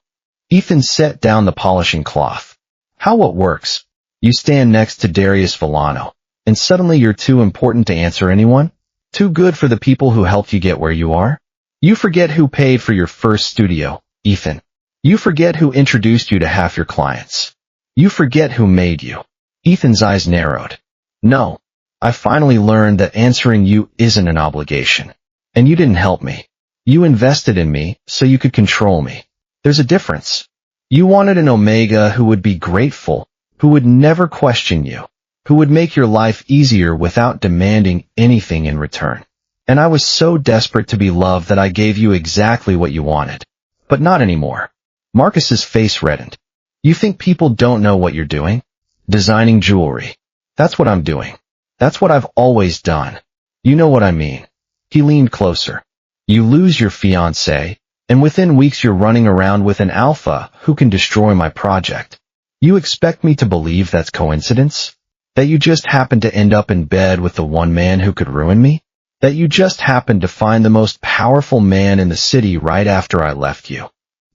Ethan set down the polishing cloth. How what works? You stand next to Darius Villano, and suddenly you're too important to answer anyone? Too good for the people who helped you get where you are? You forget who paid for your first studio, Ethan. You forget who introduced you to half your clients. You forget who made you. Ethan's eyes narrowed. No. I finally learned that answering you isn't an obligation. And you didn't help me. You invested in me so you could control me. There's a difference. You wanted an Omega who would be grateful, who would never question you, who would make your life easier without demanding anything in return. And I was so desperate to be loved that I gave you exactly what you wanted. But not anymore. Marcus's face reddened. You think people don't know what you're doing? Designing jewelry. That's what I'm doing. That's what I've always done. You know what I mean. He leaned closer. You lose your fiancé, and within weeks you're running around with an alpha who can destroy my project. You expect me to believe that's coincidence? That you just happened to end up in bed with the one man who could ruin me? That you just happened to find the most powerful man in the city right after I left you?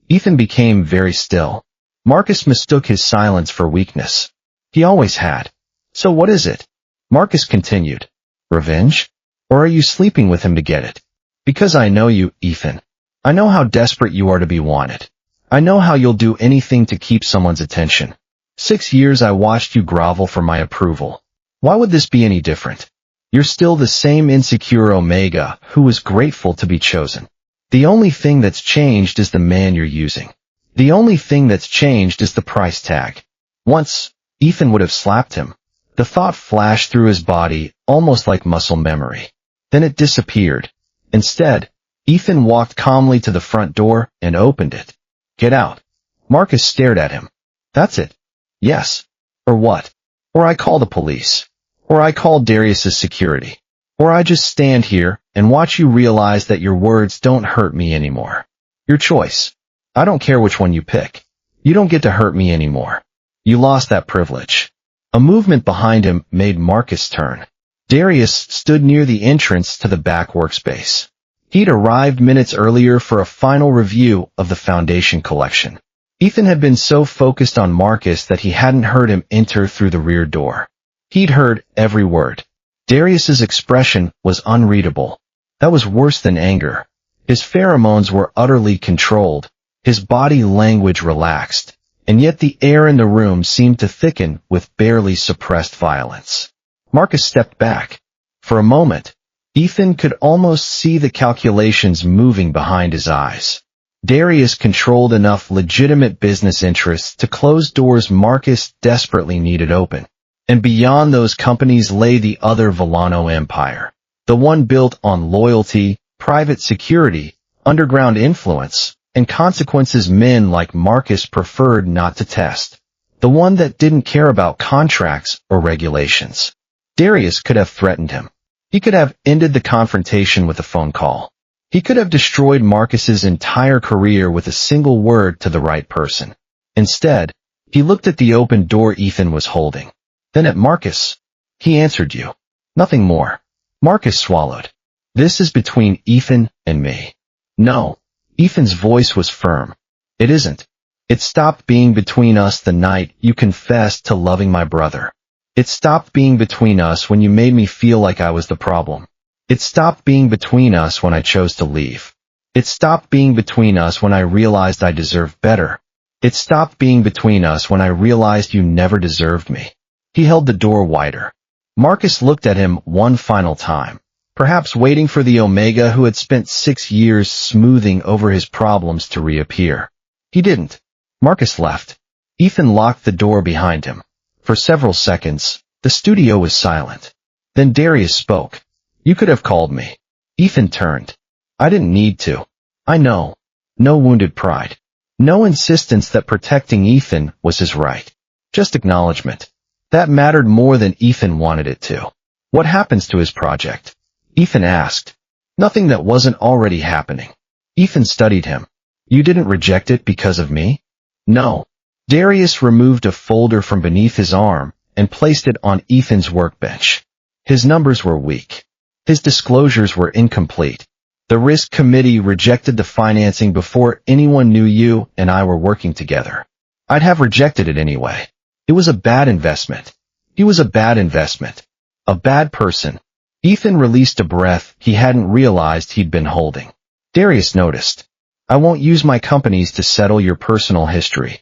Ethan became very still. Marcus mistook his silence for weakness. He always had. So what is it? Marcus continued. Revenge? Or are you sleeping with him to get it? Because I know you, Ethan. I know how desperate you are to be wanted. I know how you'll do anything to keep someone's attention. 6 years I watched you grovel for my approval. Why would this be any different? You're still the same insecure Omega who was grateful to be chosen. The only thing that's changed is the man you're using. The only thing that's changed is the price tag. Once, Ethan would have slapped him. The thought flashed through his body, almost like muscle memory. Then it disappeared. Instead, Ethan walked calmly to the front door and opened it. Get out. Marcus stared at him. That's it. Yes. Or what? Or I call the police. Or I call Darius's security. Or I just stand here and watch you realize that your words don't hurt me anymore. Your choice. I don't care which one you pick. You don't get to hurt me anymore. You lost that privilege. A movement behind him made Marcus turn. Darius stood near the entrance to the back workspace. He'd arrived minutes earlier for a final review of the Foundation collection. Ethan had been so focused on Marcus that he hadn't heard him enter through the rear door. He'd heard every word. Darius's expression was unreadable. That was worse than anger. His pheromones were utterly controlled. His body language relaxed. And yet the air in the room seemed to thicken with barely suppressed violence. Marcus stepped back. For a moment, Ethan could almost see the calculations moving behind his eyes. Darius controlled enough legitimate business interests to close doors Marcus desperately needed open. And beyond those companies lay the other Villano empire. The one built on loyalty, private security, underground influence, and consequences men like Marcus preferred not to test. The one that didn't care about contracts or regulations. Darius could have threatened him. He could have ended the confrontation with a phone call. He could have destroyed Marcus's entire career with a single word to the right person. Instead, he looked at the open door Ethan was holding. Then at Marcus. He answered you. Nothing more. Marcus swallowed. This is between Ethan and me. No. Ethan's voice was firm. It isn't. It stopped being between us the night you confessed to loving my brother. It stopped being between us when you made me feel like I was the problem. It stopped being between us when I chose to leave. It stopped being between us when I realized I deserved better. It stopped being between us when I realized you never deserved me. He held the door wider. Marcus looked at him one final time, perhaps waiting for the Omega who had spent 6 years smoothing over his problems to reappear. He didn't. Marcus left. Ethan locked the door behind him. For several seconds, the studio was silent. Then Darius spoke. You could have called me. Ethan turned. I didn't need to. I know. No wounded pride. No insistence that protecting Ethan was his right. Just acknowledgement. That mattered more than Ethan wanted it to. What happens to his project? Ethan asked. Nothing that wasn't already happening. Ethan studied him. You didn't reject it because of me? No. Darius removed a folder from beneath his arm and placed it on Ethan's workbench. His numbers were weak. His disclosures were incomplete. The risk committee rejected the financing before anyone knew you and I were working together. I'd have rejected it anyway. It was a bad investment. He was a bad investment. A bad person. Ethan released a breath he hadn't realized he'd been holding. Darius noticed. I won't use my companies to settle your personal history.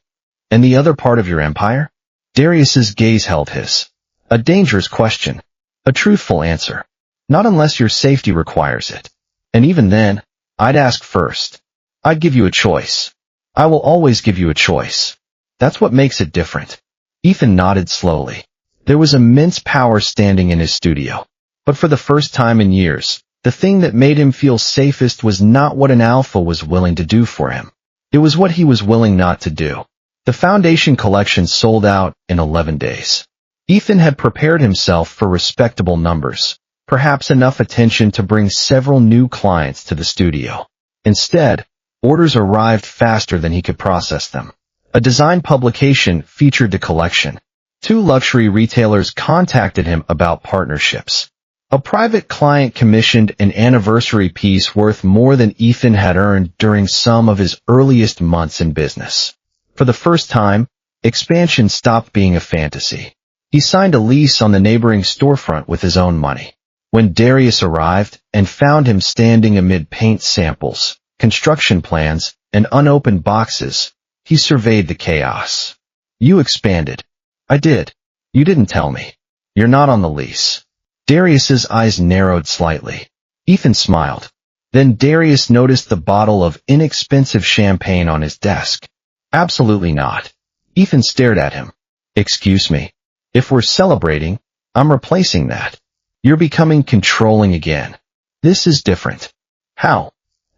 And the other part of your empire? Darius's gaze held his. A dangerous question. A truthful answer. Not unless your safety requires it. And even then, I'd ask first. I'd give you a choice. I will always give you a choice. That's what makes it different. Ethan nodded slowly. There was immense power standing in his studio. But for the first time in years, the thing that made him feel safest was not what an alpha was willing to do for him. It was what he was willing not to do. The Foundation collection sold out in 11 days. Ethan had prepared himself for respectable numbers, perhaps enough attention to bring several new clients to the studio. Instead, orders arrived faster than he could process them. A design publication featured the collection. 2 luxury retailers contacted him about partnerships. A private client commissioned an anniversary piece worth more than Ethan had earned during some of his earliest months in business. For the first time, expansion stopped being a fantasy. He signed a lease on the neighboring storefront with his own money. When Darius arrived and found him standing amid paint samples, construction plans, and unopened boxes, he surveyed the chaos. You expanded. I did. You didn't tell me. You're not on the lease. Darius's eyes narrowed slightly. Ethan smiled. Then Darius noticed the bottle of inexpensive champagne on his desk. Absolutely not. Ethan stared at him. Excuse me. If we're celebrating, I'm replacing that. You're becoming controlling again. This is different. How?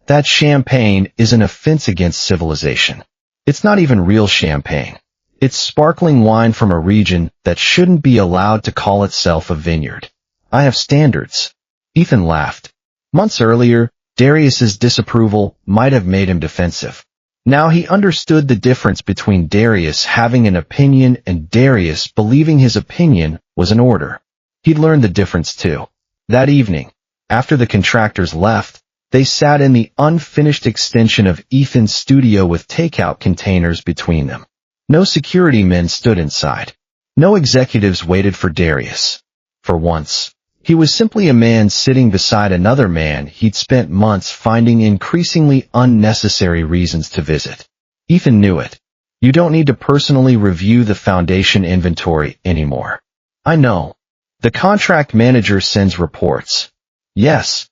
That champagne is an offense against civilization. It's not even real champagne. It's sparkling wine from a region that shouldn't be allowed to call itself a vineyard. I have standards. Ethan laughed. Months earlier, Darius's disapproval might have made him defensive. Now he understood the difference between Darius having an opinion and Darius believing his opinion was an order. He'd learned the difference too. That evening, after the contractors left, they sat in the unfinished extension of Ethan's studio with takeout containers between them. No security men stood inside. No executives waited for Darius. For once, he was simply a man sitting beside another man he'd spent months finding increasingly unnecessary reasons to visit. Ethan knew it. You don't need to personally review the foundation inventory anymore. I know. The contract manager sends reports. Yes.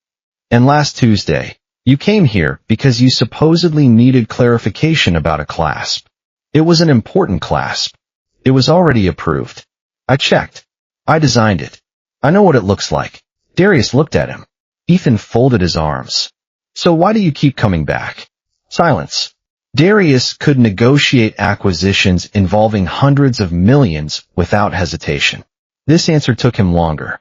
And last Tuesday, you came here because you supposedly needed clarification about a clasp. It was an important clasp. It was already approved. I checked. I designed it. I know what it looks like. Darius looked at him. Ethan folded his arms. So why do you keep coming back? Silence. Darius could negotiate acquisitions involving hundreds of millions without hesitation. This answer took him longer.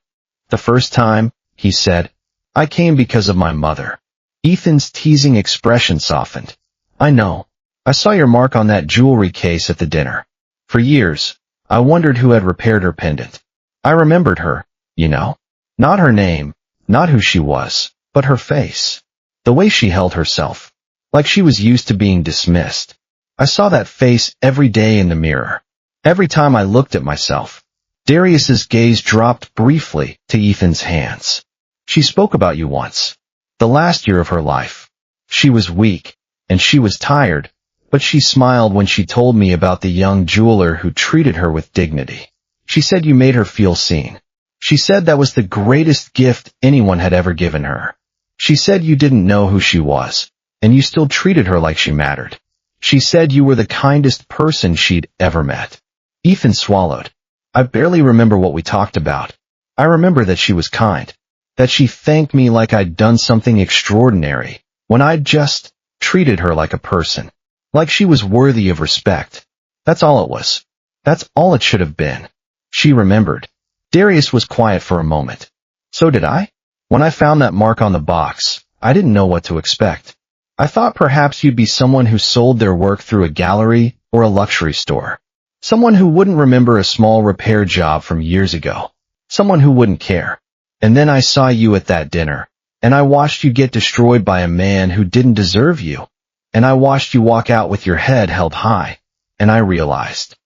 The first time, he said, I came because of my mother. Ethan's teasing expression softened. I know. I saw your mark on that jewelry case at the dinner. For years, I wondered who had repaired her pendant. I remembered her, you know. Not her name, not who she was, but her face. The way she held herself. Like she was used to being dismissed. I saw that face every day in the mirror. Every time I looked at myself. Darius's gaze dropped briefly to Ethan's hands. She spoke about you once. The last year of her life. She was weak, and she was tired, but she smiled when she told me about the young jeweler who treated her with dignity. She said you made her feel seen. She said that was the greatest gift anyone had ever given her. She said you didn't know who she was, and you still treated her like she mattered. She said you were the kindest person she'd ever met. Ethan swallowed. I barely remember what we talked about. I remember that she was kind. That she thanked me like I'd done something extraordinary, when I'd just treated her like a person. Like she was worthy of respect. That's all it was. That's all it should have been. She remembered. Darius was quiet for a moment. So did I? When I found that mark on the box, I didn't know what to expect. I thought perhaps you'd be someone who sold their work through a gallery or a luxury store. Someone who wouldn't remember a small repair job from years ago. Someone who wouldn't care. And then I saw you at that dinner, and I watched you get destroyed by a man who didn't deserve you. And I watched you walk out with your head held high, and I realized.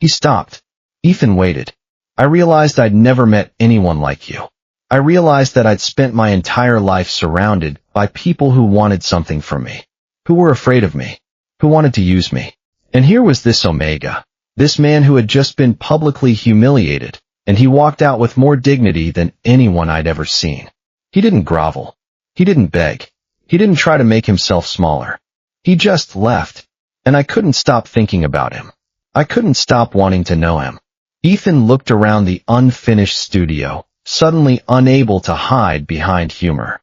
He stopped. Ethan waited. I realized I'd never met anyone like you. I realized that I'd spent my entire life surrounded by people who wanted something from me, who were afraid of me, who wanted to use me. And here was this Omega, this man who had just been publicly humiliated, and he walked out with more dignity than anyone I'd ever seen. He didn't grovel. He didn't beg. He didn't try to make himself smaller. He just left, and I couldn't stop thinking about him. I couldn't stop wanting to know him. Ethan looked around the unfinished studio, suddenly unable to hide behind humor.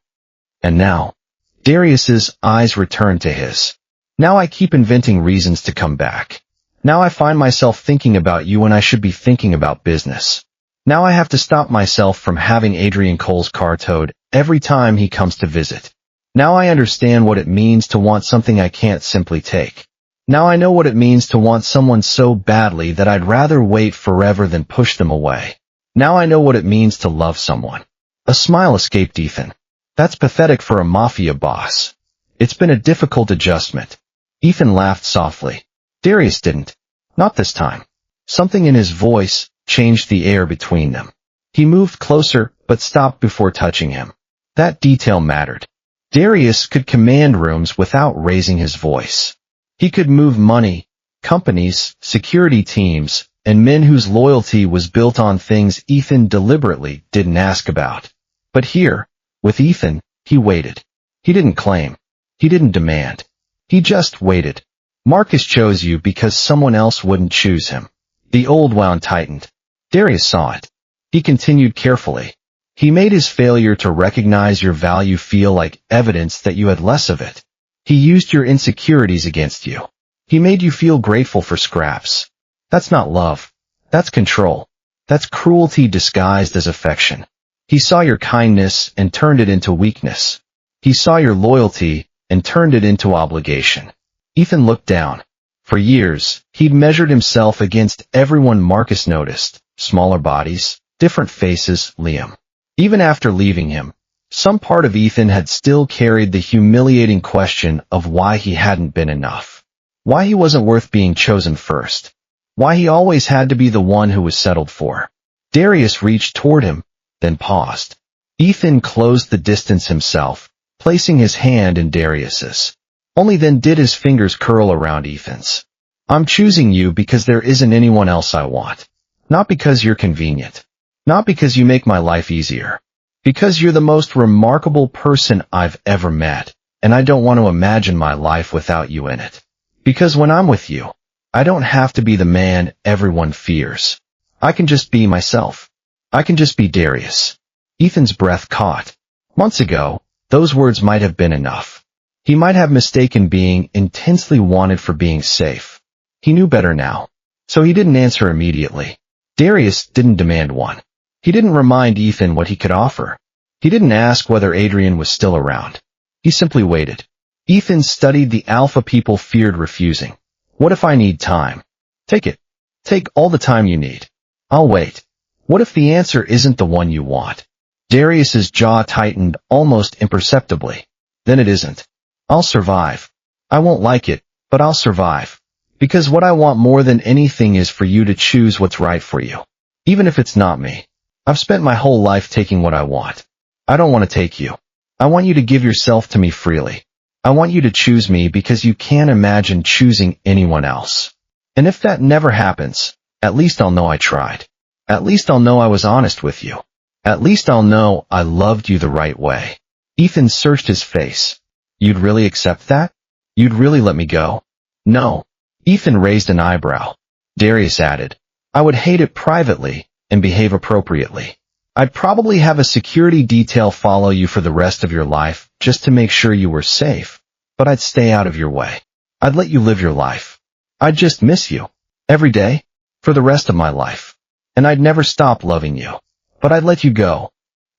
And now, Darius's eyes returned to his. Now I keep inventing reasons to come back. Now I find myself thinking about you when I should be thinking about business. Now I have to stop myself from having Adrian Cole's car towed every time he comes to visit. Now I understand what it means to want something I can't simply take. Now I know what it means to want someone so badly that I'd rather wait forever than push them away. Now I know what it means to love someone. A smile escaped Ethan. That's pathetic for a Mafia boss. It's been a difficult adjustment. Ethan laughed softly. Darius didn't. Not this time. Something in his voice changed the air between them. He moved closer, but stopped before touching him. That detail mattered. Darius could command rooms without raising his voice. He could move money, companies, security teams, and men whose loyalty was built on things Ethan deliberately didn't ask about. But here, with Ethan, he waited. He didn't claim. He didn't demand. He just waited. Marcus chose you because someone else wouldn't choose him. The old wound tightened. Darius saw it. He continued carefully. He made his failure to recognize your value feel like evidence that you had less of it. He used your insecurities against you. He made you feel grateful for scraps. That's not love. That's control. That's cruelty disguised as affection. He saw your kindness and turned it into weakness. He saw your loyalty and turned it into obligation. Ethan looked down. For years, he'd measured himself against everyone Marcus noticed. Smaller bodies, different faces, Liam. Even after leaving him, some part of Ethan had still carried the humiliating question of why he hadn't been enough. Why he wasn't worth being chosen first. Why he always had to be the one who was settled for. Darius reached toward him, then paused. Ethan closed the distance himself, placing his hand in Darius's. Only then did his fingers curl around Ethan's. I'm choosing you because there isn't anyone else I want. Not because you're convenient. Not because you make my life easier. Because you're the most remarkable person I've ever met, and I don't want to imagine my life without you in it. Because when I'm with you, I don't have to be the man everyone fears. I can just be myself. I can just be Darius. Ethan's breath caught. Months ago, those words might have been enough. He might have mistaken being intensely wanted for being safe. He knew better now, so he didn't answer immediately. Darius didn't demand one. He didn't remind Ethan what he could offer. He didn't ask whether Adrian was still around. He simply waited. Ethan studied the alpha people feared refusing. What if I need time? Take it. Take all the time you need. I'll wait. What if the answer isn't the one you want? Darius's jaw tightened almost imperceptibly. Then it isn't. I'll survive. I won't like it, but I'll survive. Because what I want more than anything is for you to choose what's right for you. Even if it's not me. I've spent my whole life taking what I want. I don't want to take you. I want you to give yourself to me freely. I want you to choose me because you can't imagine choosing anyone else. And if that never happens, at least I'll know I tried. At least I'll know I was honest with you. At least I'll know I loved you the right way. Ethan searched his face. You'd really accept that? You'd really let me go? No. Ethan raised an eyebrow. Darius added, I would hate it privately and behave appropriately. I'd probably have a security detail follow you for the rest of your life just to make sure you were safe, but I'd stay out of your way. I'd let you live your life. I'd just miss you. Every day. For the rest of my life. And I'd never stop loving you. But I'd let you go.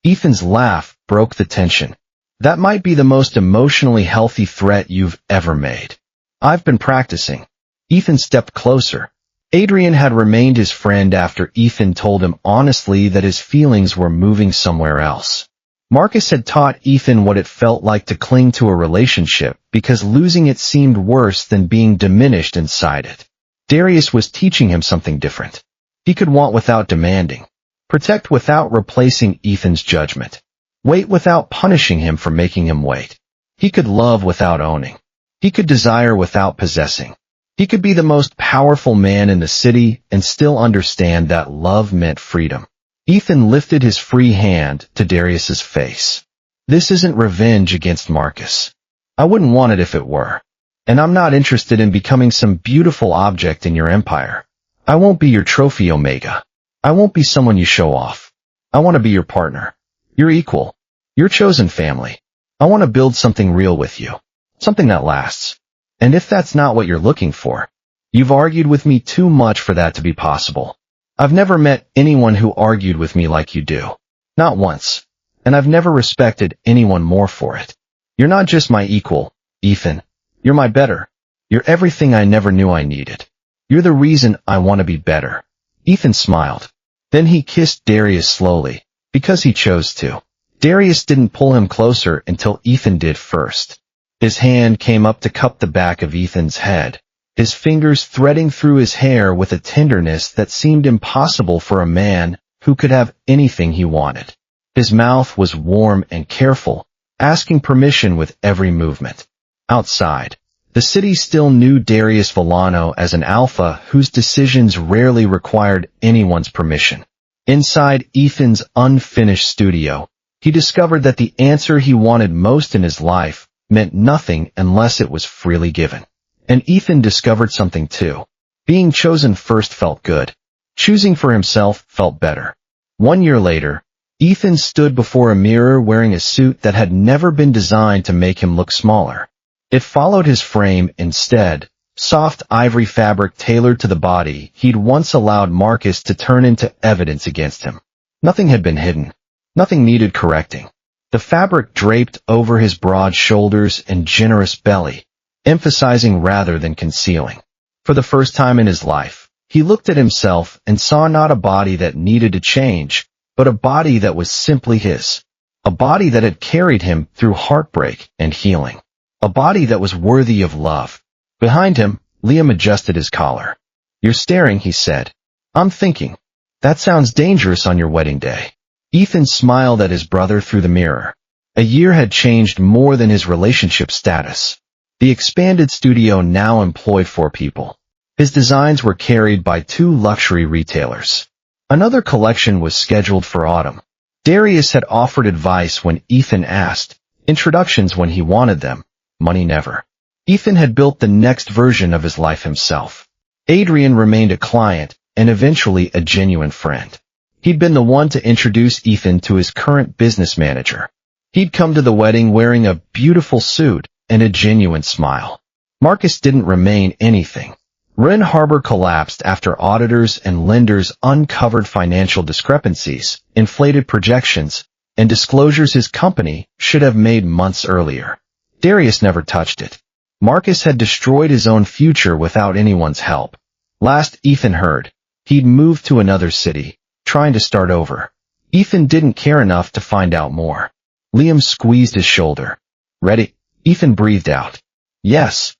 Ethan's laugh broke the tension. That might be the most emotionally healthy threat you've ever made. I've been practicing. Ethan stepped closer. Adrian had remained his friend after Ethan told him honestly that his feelings were moving somewhere else. Marcus had taught Ethan what it felt like to cling to a relationship because losing it seemed worse than being diminished inside it. Darius was teaching him something different. He could want without demanding. Protect without replacing Ethan's judgment. Wait without punishing him for making him wait. He could love without owning. He could desire without possessing. He could be the most powerful man in the city and still understand that love meant freedom. Ethan lifted his free hand to Darius's face. This isn't revenge against Marcus. I wouldn't want it if it were. And I'm not interested in becoming some beautiful object in your empire. I won't be your trophy Omega. I won't be someone you show off. I want to be your partner. Your equal. Your chosen family. I want to build something real with you. Something that lasts. And if that's not what you're looking for, you've argued with me too much for that to be possible. I've never met anyone who argued with me like you do. Not once. And I've never respected anyone more for it. You're not just my equal, Ethan. You're my better. You're everything I never knew I needed. You're the reason I want to be better. Ethan smiled. Then he kissed Darius slowly, because he chose to. Darius didn't pull him closer until Ethan did first. His hand came up to cup the back of Ethan's head, his fingers threading through his hair with a tenderness that seemed impossible for a man who could have anything he wanted. His mouth was warm and careful, asking permission with every movement. Outside, The city still knew Darius Villano as an alpha whose decisions rarely required anyone's permission. Inside Ethan's unfinished studio, he discovered that the answer he wanted most in his life meant nothing unless it was freely given. And Ethan discovered something too. Being chosen first felt good. Choosing for himself felt better. 1 year later, Ethan stood before a mirror wearing a suit that had never been designed to make him look smaller. It followed his frame instead, soft ivory fabric tailored to the body he'd once allowed Marcus to turn into evidence against him. Nothing had been hidden. Nothing needed correcting. The fabric draped over his broad shoulders and generous belly, emphasizing rather than concealing. For the first time in his life, he looked at himself and saw not a body that needed to change, but a body that was simply his. A body that had carried him through heartbreak and healing. A body that was worthy of love. Behind him, Liam adjusted his collar. "You're staring," he said. "I'm thinking. That sounds dangerous on your wedding day." Ethan smiled at his brother through the mirror. A year had changed more than his relationship status. The expanded studio now employed 4 people. His designs were carried by 2 luxury retailers. Another collection was scheduled for autumn. Darius had offered advice when Ethan asked, introductions when he wanted them, money never. Ethan had built the next version of his life himself. Adrian remained a client and eventually a genuine friend. He'd been the one to introduce Ethan to his current business manager. He'd come to the wedding wearing a beautiful suit and a genuine smile. Marcus didn't remain anything. Wren Harbor collapsed after auditors and lenders uncovered financial discrepancies, inflated projections, and disclosures his company should have made months earlier. Darius never touched it. Marcus had destroyed his own future without anyone's help. Last Ethan heard, he'd moved to another city, trying to start over. Ethan didn't care enough to find out more. Liam squeezed his shoulder. "Ready?" Ethan breathed out. "Yes."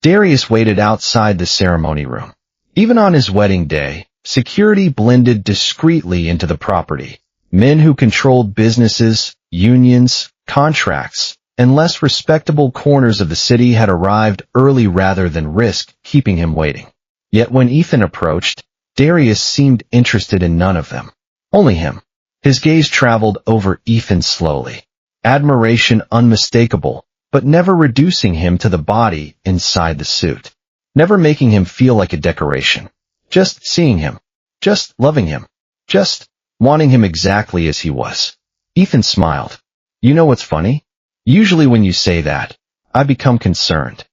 Darius waited outside the ceremony room. Even on his wedding day, security blended discreetly into the property. Men who controlled businesses, unions, contracts, and less respectable corners of the city had arrived early rather than risk keeping him waiting. Yet when Ethan approached, Darius seemed interested in none of them. Only him. His gaze traveled over Ethan slowly. Admiration unmistakable, but never reducing him to the body inside the suit. Never making him feel like a decoration. Just seeing him. Just loving him. Just wanting him exactly as he was. Ethan smiled. "You know what's funny? Usually when you say that, I become concerned.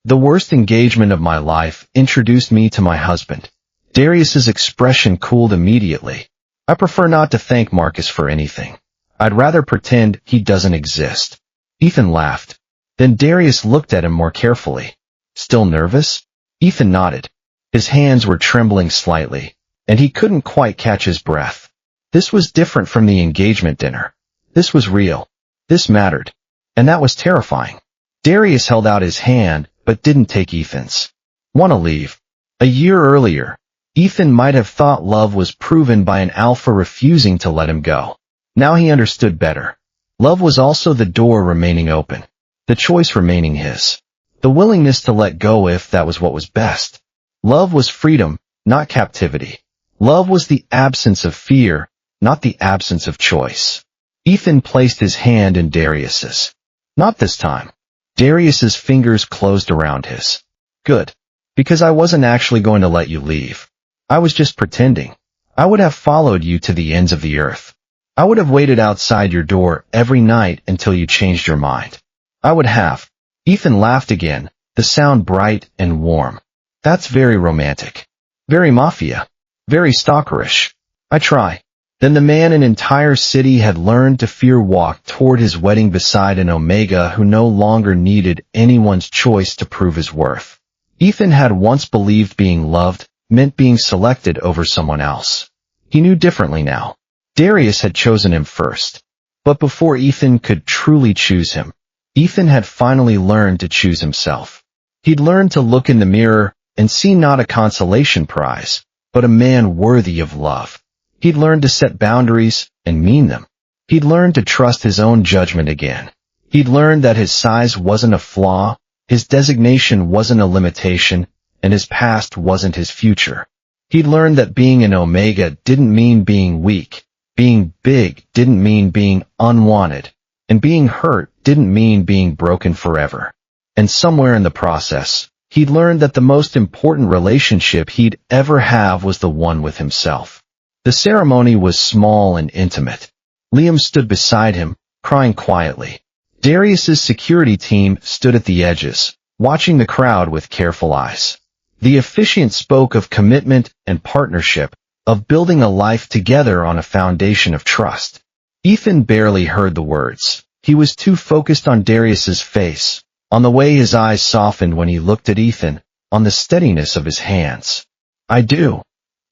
The worst engagement of my life introduced me to my husband." Darius's expression cooled immediately. "I prefer not to thank Marcus for anything. I'd rather pretend he doesn't exist." Ethan laughed. Then Darius looked at him more carefully. "Still nervous?" Ethan nodded. His hands were trembling slightly, and he couldn't quite catch his breath. This was different from the engagement dinner. This was real. This mattered. And that was terrifying. Darius held out his hand, but didn't take Ethan's. "Wanna leave?" A year earlier, Ethan might have thought love was proven by an alpha refusing to let him go. Now he understood better. Love was also the door remaining open. The choice remaining his. The willingness to let go if that was what was best. Love was freedom, not captivity. Love was the absence of fear, not the absence of choice. Ethan placed his hand in Darius's. "Not this time." Darius's fingers closed around his. "Good. Because I wasn't actually going to let you leave. I was just pretending. I would have followed you to the ends of the earth. I would have waited outside your door every night until you changed your mind. I would have." Ethan laughed again, the sound bright and warm. "That's very romantic. Very Mafia. Very stalkerish. I try." Then the man an entire city had learned to fear walked toward his wedding beside an Omega who no longer needed anyone's choice to prove his worth. Ethan had once believed being loved meant being selected over someone else. He knew differently now. Darius had chosen him first. But before Ethan could truly choose him, Ethan had finally learned to choose himself. He'd learned to look in the mirror and see not a consolation prize, but a man worthy of love. He'd learned to set boundaries and mean them. He'd learned to trust his own judgment again. He'd learned that his size wasn't a flaw, His designation wasn't a limitation, and his past wasn't his future. He'd learned that being an Omega didn't mean being weak, being big didn't mean being unwanted, and being hurt didn't mean being broken forever. And somewhere in the process, he'd learned that the most important relationship he'd ever have was the one with himself. The ceremony was small and intimate. Liam stood beside him, crying quietly. Darius's security team stood at the edges, watching the crowd with careful eyes. The officiant spoke of commitment and partnership, of building a life together on a foundation of trust. Ethan barely heard the words. He was too focused on Darius's face, on the way his eyes softened when he looked at Ethan, on the steadiness of his hands. "I do,"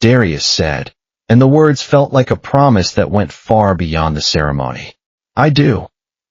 Darius said, and the words felt like a promise that went far beyond the ceremony. "I do,"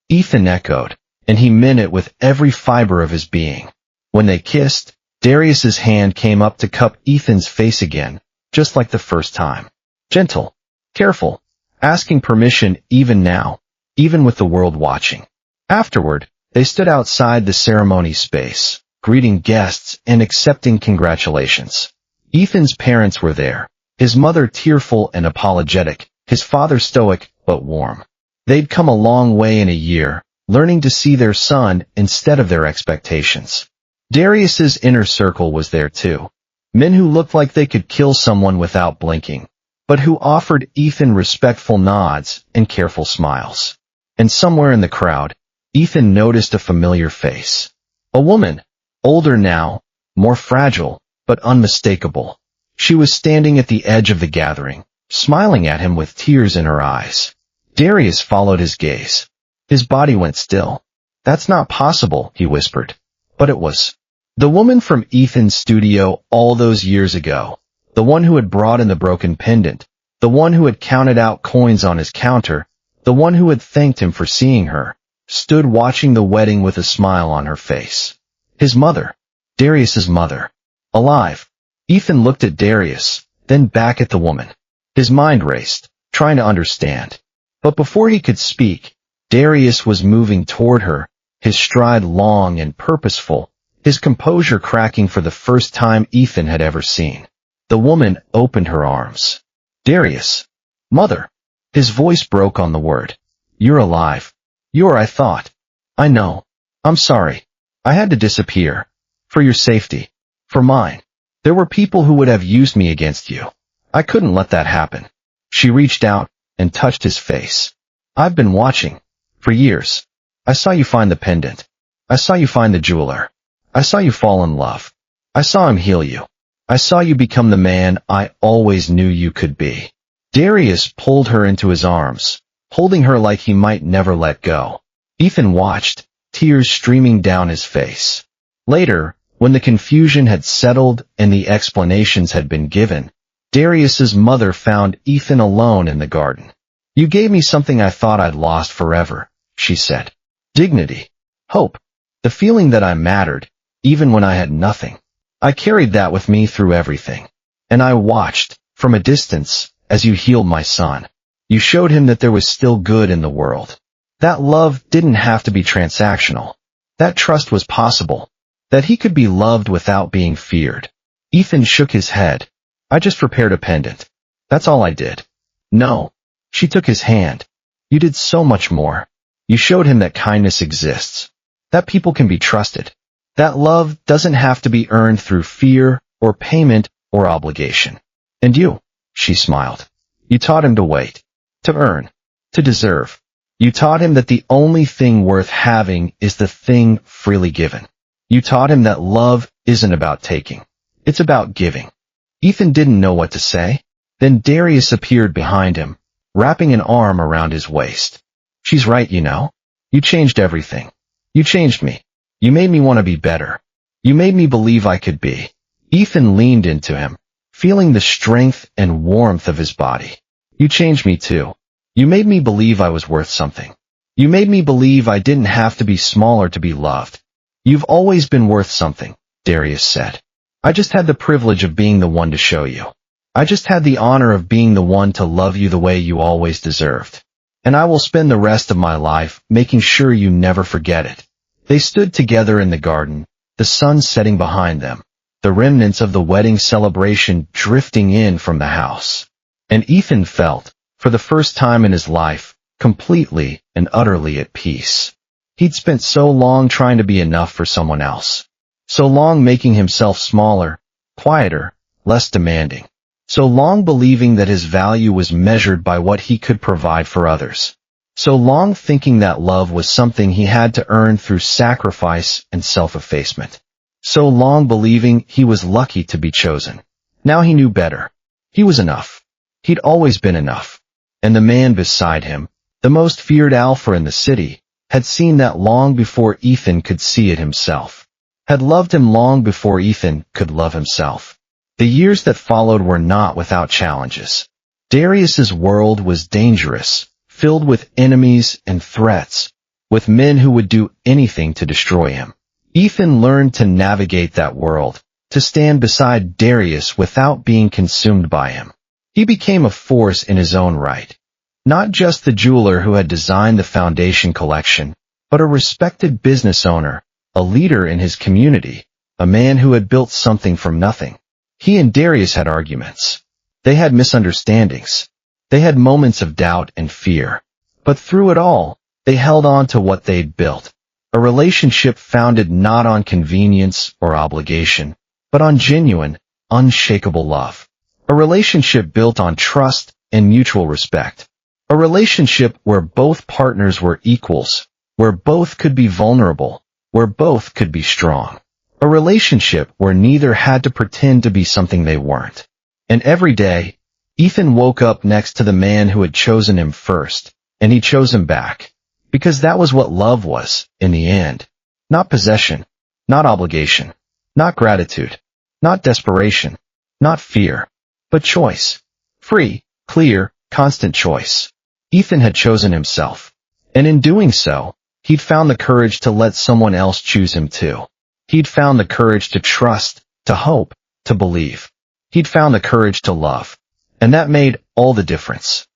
Ethan echoed, and he meant it with every fiber of his being. When they kissed, Darius's hand came up to cup Ethan's face again, just like the first time. Gentle, careful, asking permission even now, even with the world watching. Afterward, they stood outside the ceremony space, greeting guests and accepting congratulations. Ethan's parents were there, his mother tearful and apologetic, his father stoic but warm. They'd come a long way in a year, learning to see their son instead of their expectations. Darius's inner circle was there too. Men who looked like they could kill someone without blinking, but who offered Ethan respectful nods and careful smiles. And somewhere in the crowd, Ethan noticed a familiar face. A woman, older now, more fragile, but unmistakable. She was standing at the edge of the gathering, smiling at him with tears in her eyes. Darius followed his gaze. His body went still. "That's not possible," he whispered. But it was. The woman from Ethan's studio all those years ago. The one who had brought in the broken pendant. The one who had counted out coins on his counter. The one who had thanked him for seeing her. Stood watching the wedding with a smile on her face. His mother. Darius's mother. Alive. Ethan looked at Darius, then back at the woman. His mind raced, trying to understand. But before he could speak, Darius was moving toward her, his stride long and purposeful, his composure cracking for the first time Ethan had ever seen. The woman opened her arms. "Darius. Mother." His voice broke on the word. "You're alive. You're, I thought. I know. I'm sorry. I had to disappear. For your safety. For mine. There were people who would have used me against you. I couldn't let that happen." She reached out and touched his face. "I've been watching. For years. I saw you find the pendant. I saw you find the jeweler. I saw you fall in love. I saw him heal you. I saw you become the man I always knew you could be." Darius pulled her into his arms, holding her like he might never let go. Ethan watched, tears streaming down his face. Later, when the confusion had settled and the explanations had been given, Darius's mother found Ethan alone in the garden. "You gave me something I thought I'd lost forever," she said. "Dignity. Hope. The feeling that I mattered, even when I had nothing. I carried that with me through everything. And I watched, from a distance, as you healed my son. You showed him that there was still good in the world. That love didn't have to be transactional. That trust was possible. That he could be loved without being feared." Ethan shook his head. "I just prepared a pendant. That's all I did." "No." She took his hand. "You did so much more. You showed him that kindness exists. That people can be trusted. That love doesn't have to be earned through fear or payment or obligation. And you," she smiled. "You taught him to wait. To earn. To deserve. You taught him that the only thing worth having is the thing freely given. You taught him that love isn't about taking. It's about giving." Ethan didn't know what to say. Then Darius appeared behind him, wrapping an arm around his waist. "She's right, you know. You changed everything. You changed me. You made me want to be better. You made me believe I could be." Ethan leaned into him, feeling the strength and warmth of his body. "You changed me too. You made me believe I was worth something. You made me believe I didn't have to be smaller to be loved. You've always been worth something," Darius said. "I just had the privilege of being the one to show you. I just had the honor of being the one to love you the way you always deserved. And I will spend the rest of my life making sure you never forget it." They stood together in the garden, the sun setting behind them, the remnants of the wedding celebration drifting in from the house. And Ethan felt, for the first time in his life, completely and utterly at peace. He'd spent so long trying to be enough for someone else. So long making himself smaller, quieter, less demanding. So long believing that his value was measured by what he could provide for others. So long thinking that love was something he had to earn through sacrifice and self-effacement. So long believing he was lucky to be chosen. Now he knew better. He was enough. He'd always been enough. And the man beside him, the most feared alpha in the city, had seen that long before Ethan could see it himself. Had loved him long before Ethan could love himself. The years that followed were not without challenges. Darius's world was dangerous, filled with enemies and threats, with men who would do anything to destroy him. Ethan learned to navigate that world, to stand beside Darius without being consumed by him. He became a force in his own right. Not just the jeweler who had designed the Foundation collection, but a respected business owner, a leader in his community, a man who had built something from nothing. He and Darius had arguments. They had misunderstandings. They had moments of doubt and fear. But through it all, they held on to what they'd built. A relationship founded not on convenience or obligation, but on genuine, unshakable love. A relationship built on trust and mutual respect. A relationship where both partners were equals, where both could be vulnerable, where both could be strong. A relationship where neither had to pretend to be something they weren't. And every day, Ethan woke up next to the man who had chosen him first, and he chose him back. Because that was what love was, in the end. Not possession, not obligation, not gratitude, not desperation, not fear, but choice. Free, clear, constant choice. Ethan had chosen himself. And in doing so, he'd found the courage to let someone else choose him too. He'd found the courage to trust, to hope, to believe. He'd found the courage to love. And that made all the difference.